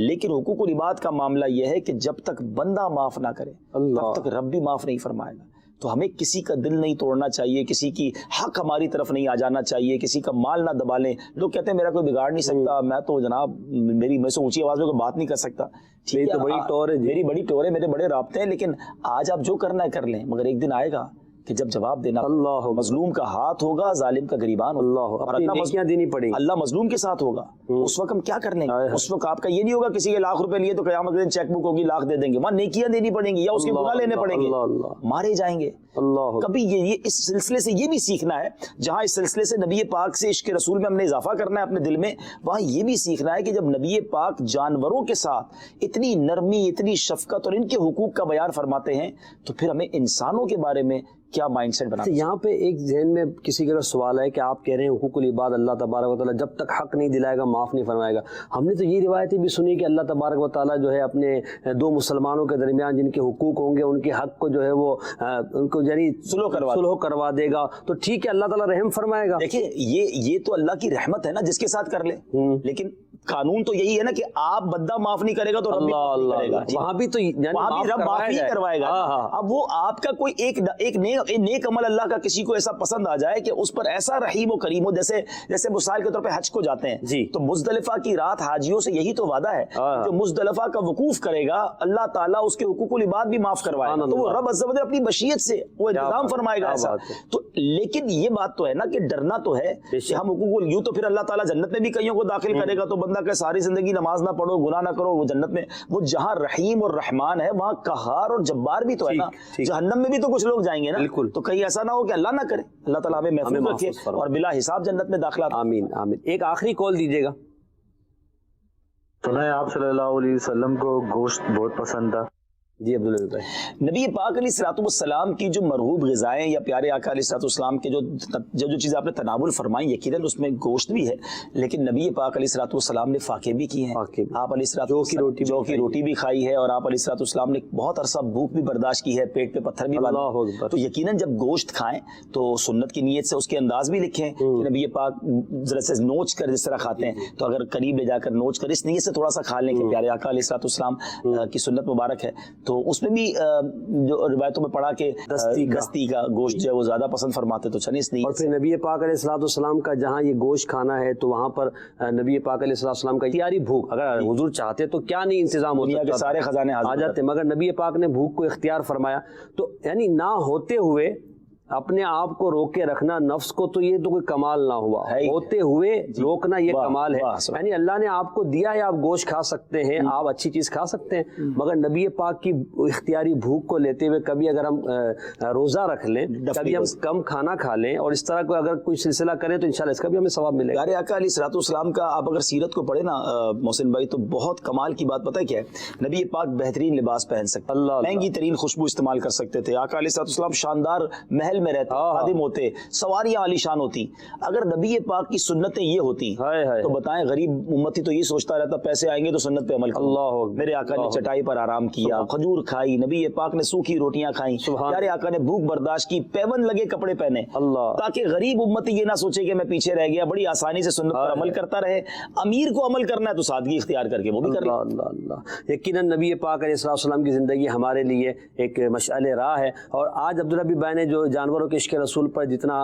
لیکن حقوق العباد کا معاملہ یہ ہے کہ جب تک بندہ معاف نہ کرے تب تک رب بھی معاف نہیں فرمائے گا۔ تو ہمیں کسی کا دل نہیں توڑنا چاہیے، کسی کی حق ہماری طرف نہیں آ جانا چاہیے، کسی کا مال نہ دبا لیں۔ لوگ کہتے ہیں میرا کوئی بگاڑ نہیں سکتا، میں تو جناب میں سے اونچی آواز میں کوئی بات نہیں کر سکتا، ٹھیک ہے بڑی ٹور ہے، میری بڑی ٹور ہے، میرے بڑے رابطے ہیں، لیکن آج آپ جو کرنا ہے کر لیں، مگر ایک دن آئے گا کہ جب جواب دینا اللہ مظلوم کا ہاتھ ہوگا، ظالم کا گریبان ہوگا، اللہ مظلوم کے ساتھ ہوگا۔ اس وقت ہم کیا کر لیں گے؟ اس وقت آپ کا یہ نہیں ہوگا کسی کے لاکھ روپے لیے تو قیامت کے دن چیک بک ہوگی، لاکھ دے دیں گے، وہاں نیکیاں دینی پڑیں گی یا اس کے گناہ لینے پڑیں گے، مارے جائیں گے۔ کبھی یہ اس سلسلے سے یہ بھی سیکھنا ہے، جہاں اس سلسلے سے نبی پاک سے عشق رسول میں ہم نے اضافہ کرنا ہے اپنے دل میں، وہاں یہ بھی سیکھنا ہے کہ جب نبی پاک جانوروں کے ساتھ اتنی نرمی، اتنی شفقت اور ان کے حقوق کا بیان فرماتے ہیں، تو پھر ہمیں انسانوں کے بارے میں کیا مائنڈ سیٹ بنا۔ یہاں پہ ایک ذہن میں کسی کا سوال ہے کہ آپ کہہ رہے ہیں حقوق العباد اللہ تبارک و تعالیٰ جب تک حق نہیں دلائے گا معاف نہیں فرمائے گا۔ ہم نے تو یہ روایتیں بھی سنی کہ اللہ تبارک و تعالیٰ جو ہے اپنے دو مسلمانوں کے درمیان جن کے حقوق ہوں گے ان کے حق کو جو ہے وہ ان کو یعنی سلح کروا دے گا، تو ٹھیک ہے اللہ تعالیٰ رحم فرمائے گا۔ دیکھیں یہ تو اللہ کی رحمت ہے نا، جس کے ساتھ کر لے، لیکن قانون تو یہی ہے نا کہ آپ بندہ معاف نہیں کرے گا تو رب بھی معاف نہیں کرے گا. وہاں بھی تو وہاں بھی رب معاف ہی کروائے گا. اب وہ آپ کا کوئی ایک نیک عمل اللہ کا کسی کو ایسا پسند آ جائے کہ اس پر ایسا رحیم و کریم ہو, جیسے مثال کے طور پہ حج کو جاتے ہیں تو مزدلفہ کی رات حاجیوں سے یہی تو وعدہ ہے جو مزدلفہ کا وقوف کرے گا اللہ تعالیٰ اس کے حقوق العباد بھی معاف کروائے گا. تو وہ رب عز و جل اپنی مشیت سے وہ انتظام فرمائے گا ایسا. تو لیکن یہ بات تو ہے نا کہ ڈرنا تو ہے کہ ہم حقوق یوں تو پھر اللہ تعالیٰ جنت میں بھی کئیوں کو داخل کرے گا تو بندہ کہ ساری زندگی نماز نہ پڑھو گناہ نہ کرو, وہ جنت میں وہ جہاں رحیم اور رحمان ہے وہاں قہار اور جبار بھی تو ہے نا. جہنم میں بھی تو کچھ لوگ جائیں گے نا, تو کہیں ایسا نہ ہو کہ اللہ نہ کرے. اللہ تعالیٰ ہمیں محفوظ رکھے اور بلا حساب جنت میں داخلہ. آمین آمین. ایک آخری کال دیجیے گا. سنا ہے آپ صلی اللہ علیہ وسلم کو گوشت بہت پسند تھا. جی عبداللہ بھائی. نبی پاک علیہ الصلوۃ والسلام کی جو مرغوب غذائیں یا پیارے آقا علیہ الصلوۃ والسلام کے جو چیزیں آپ نے تناول فرمائی یقیناً اس میں گوشت بھی ہے, لیکن نبی پاک علیہ الصلوۃ والسلام نے فاقے بھی کیے ہیں. آپ علیہ الصلوۃ جو کی روٹی بھی کھائی ہے اور آپ علیہ الصلوۃ والسلام نے بہت عرصہ بھوک بھی برداشت کی ہے, پیٹ پہ پتھر بھی باندھے. تو یقیناً جب گوشت کھائیں تو سنت کی نیت سے اس کے انداز بھی لکھیں کہ نبی پاک ذرا سے نوچ کر جس طرح کھاتے ہیں تو اگر قریب لے جا کر نوچ کر اس نیت سے تھوڑا سا کھا لیں کہ پیارے آقا علیہ الصلوۃ والسلام کی سنت مبارک ہے. تو اس میں بھی جو روایتوں میں پڑھا کہ دستی کا گوشت جو ہے وہ زیادہ پسند فرماتے تو چنے اس نہیں. اور پھر نبی پاک علیہ الصلوۃ والسلام کا جہاں یہ گوشت کھانا ہے تو وہاں پر نبی پاک علیہ الصلوۃ والسلام کا اختیاری بھوک, اگر حضور چاہتے تو کیا نہیں انتظام ہوتا, دنیا کے سارے خزانے آ جاتے, مگر نبی پاک نے بھوک کو اختیار فرمایا. تو یعنی نہ ہوتے ہوئے اپنے آپ کو روک کے رکھنا نفس کو, تو یہ تو کوئی کمال نہ ہوا, ہوتے ہوئے روکنا یہ کمال ہے. یعنی اللہ نے آپ کو دیا ہے, آپ گوشت کھا سکتے ہیں, آپ اچھی چیز کھا سکتے ہیں, مگر نبی پاک کی اختیاری بھوک کو لیتے ہوئے کبھی اگر ہم روزہ رکھ لیں, کبھی ہم کم کھانا کھا لیں اور اس طرح کو اگر کوئی سلسلہ کریں تو انشاءاللہ اس کا بھی ہمیں ثواب ملے گا. پیارے آقا علیہ الصلوۃ والسلام کا آپ اگر سیرت کو پڑھیں نا محسن بھائی تو بہت کمال کی بات پتہ ہے کیا ہے. نبی پاک بہترین لباس پہن سکتے, مہنگی ترین خوشبو استعمال کر سکتے تھے. آقا علیہ الصلوۃ والسلام شاندار محل میں رہتے ہوتے, سواریاں عالی شان ہوتی. اگر نبی پاک کی سنتیں یہ ہوتی تو بتائیں غریب امتی تو یہ سوچتا رہتا پیسے آئیں گے تو سنت پہ عمل کرو. میرے آقا نے چٹائی پر آرام کیا, کھجور کھائی, نبی پاک نے سوکھی روٹیاں کھائیں, پیارے آقا نے بھوک برداشت کی, پیون لگے کپڑے پہنے, تاکہ غریب امتی یہ نہ سوچے کہ میں پیچھے رہ گیا, بڑی آسانی سے سنت پر عمل کرتا رہے. امیر کو عمل کرنا ہے تو سادگی اختیار کر کے وہ بھی کر لے. یقیناً نبی پاک علیہ السلام کی زندگی ہمارے لیے ایک مشعل راہ ہے. اور آج عبدالحبیب بھائی نے جو جانوروں کے عشق رسول پر جتنا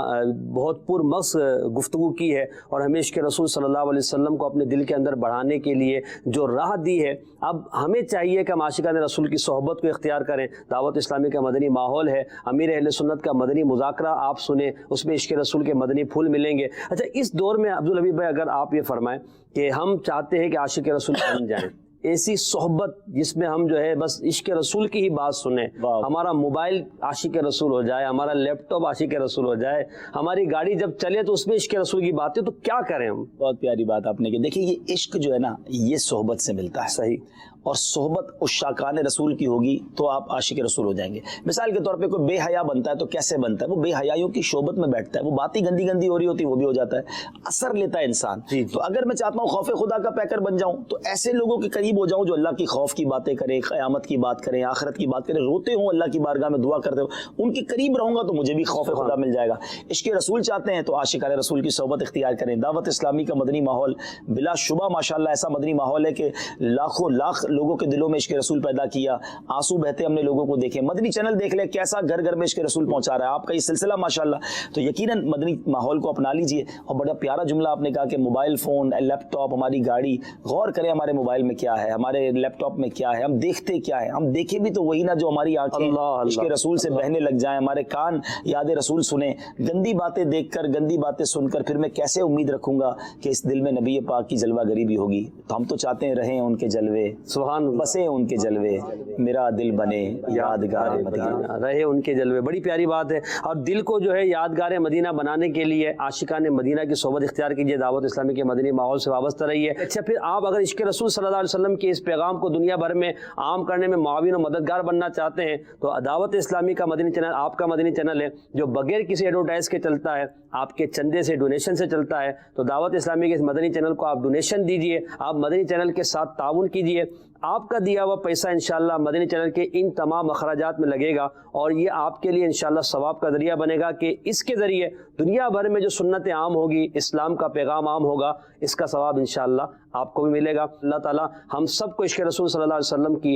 بہت پر مغز گفتگو کی ہے اور ہمیں عشق رسول صلی اللہ علیہ وسلم کو اپنے دل کے اندر بڑھانے کے لیے جو راہ دی ہے, اب ہمیں چاہیے کہ ہم عاشقان رسول کی صحبت کو اختیار کریں. دعوت اسلامی کا مدنی ماحول ہے, امیر اہل سنت کا مدنی مذاکرہ آپ سنیں, اس میں عشق رسول کے مدنی پھول ملیں گے. اچھا, اس دور میں عبدالحبیب بھائی اگر آپ یہ فرمائیں کہ ہم چاہتے ہیں کہ عاشق رسول بن جائیں, ایسی صحبت جس میں ہم جو ہے بس عشق رسول کی ہی بات سنیں, ہمارا موبائل عاشق رسول ہو جائے, ہمارا لیپ ٹاپ عاشق رسول ہو جائے, ہماری گاڑی جب چلے تو اس میں عشق رسول کی باتیں, تو کیا کریں ہم؟ بہت پیاری بات آپ نے کی. دیکھیں یہ عشق جو ہے نا یہ صحبت سے ملتا ہے. صحیح. اور صحبت عشاقان رسول کی ہوگی تو آپ عاشق رسول ہو جائیں گے. مثال کے طور پہ کوئی بے حیا بنتا ہے تو کیسے بنتا ہے؟ وہ بے حیائیوں کی شوبت میں بیٹھتا ہے, وہ باتیں گندی گندی ہو رہی ہوتی وہ بھی ہو جاتا ہے, اثر لیتا ہے انسان. تو اگر میں چاہتا ہوں خوف خدا کا پیکر بن جاؤں تو ایسے لوگوں کے قریب ہو جاؤں جو اللہ کی خوف کی باتیں کریں, قیامت کی بات کریں, آخرت کی بات کریں, روتے ہوں اللہ کی بارگاہ میں دعا کرتے ہوں, ان کے قریب رہوں گا تو مجھے بھی خوف خدا مل جائے گا. عشق رسول چاہتے ہیں تو عاشقان رسول کی صحبت اختیار کریں. دعوت اسلامی کا مدنی ماحول بلا شبہ ماشاءاللہ ایسا مدنی ماحول ہے کہ لاکھوں لاکھ لوگوں کے دلوں میں عشق رسول پیدا کیا, آنسو بہتے ہم نے لوگوں کو دیکھے. مدنی چینل دیکھ لیں کیسا گھر گھر میں عشق رسول پہنچا رہا ہے آپ کا یہ سلسلہ ماشاءاللہ. تو یقیناً مدنی ماحول کو اپنا لیجئے. اور بڑا پیارا جملہ آپ نے کہا کہ موبائل فون, لیپ ٹاپ, ہماری گاڑی, غور کریں ہمارے موبائل میں کیا ہے, ہمارے لیپ ٹاپ میں کیا ہے, ہم دیکھتے کیا ہے. ہم دیکھیں بھی تو وہی نا جو ہماری آنکھیں عشق رسول سے بہنے لگ جائیں, ہمارے کان یاد رسول سنیں. گندی باتیں دیکھ کر, گندی باتیں سن کر پھر میں کیسے امید رکھوں گا کہ اس دل میں نبی پاک کی جلوہ گری بھی ہوگی؟ تو ہم تو چاہتے ہیں رہیں ان کے جلوے, سبحان, بسیں ان کے جلوے, میرا دل بنے یادگار مدینہ, رہے ان کے جلوے. بڑی پیاری بات ہے. اور دل کو جو ہے یادگار مدینہ بنانے کے لیے عاشقان مدینہ کی صحبت اختیار کیجیے, دعوت اسلامی کے مدنی ماحول سے وابستہ رہیے. اچھا, پھر آپ اگر عشق رسول صلی اللہ علیہ وسلم کے اس پیغام کو دنیا بھر میں عام کرنے میں معاون و مددگار بننا چاہتے ہیں تو دعوت اسلامی کا مدنی چینل آپ کا مدنی چینل ہے جو بغیر کسی ایڈورٹائز کے چلتا ہے, آپ کے چندے سے, ڈونیشن سے چلتا ہے. تو دعوت اسلامی کے اس مدنی چینل کو آپ ڈونیشن دیجئے, آپ مدنی چینل کے ساتھ تعاون کیجئے. آپ کا دیا ہوا پیسہ انشاءاللہ مدنی چینل کے ان تمام اخراجات میں لگے گا، اور یہ آپ کے لیے انشاءاللہ ثواب کا ذریعہ بنے گا کہ اس کے ذریعے دنیا بھر میں جو سنتیں عام ہوگی، اسلام کا پیغام عام ہوگا، اس کا ثواب انشاءاللہ آپ کو بھی ملے گا۔ اللہ تعالیٰ ہم سب کو عشق رسول صلی اللہ علیہ وسلم کی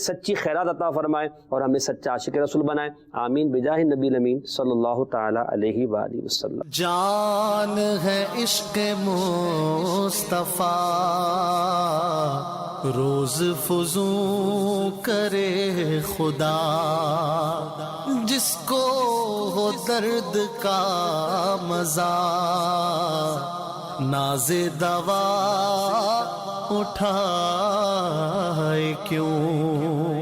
سچی خیرات عطا فرمائے اور ہمیں سچا عاشق رسول بنائے، آمین بجاہ نبی الامین صلی اللہ تعالی علیہ وآلہ وسلم۔ جان ہے عشق مصطفیٰ، روز فزوں کرے خدا، جس کو ہو درد کا مزہ، ناز دوا اٹھائے کیوں۔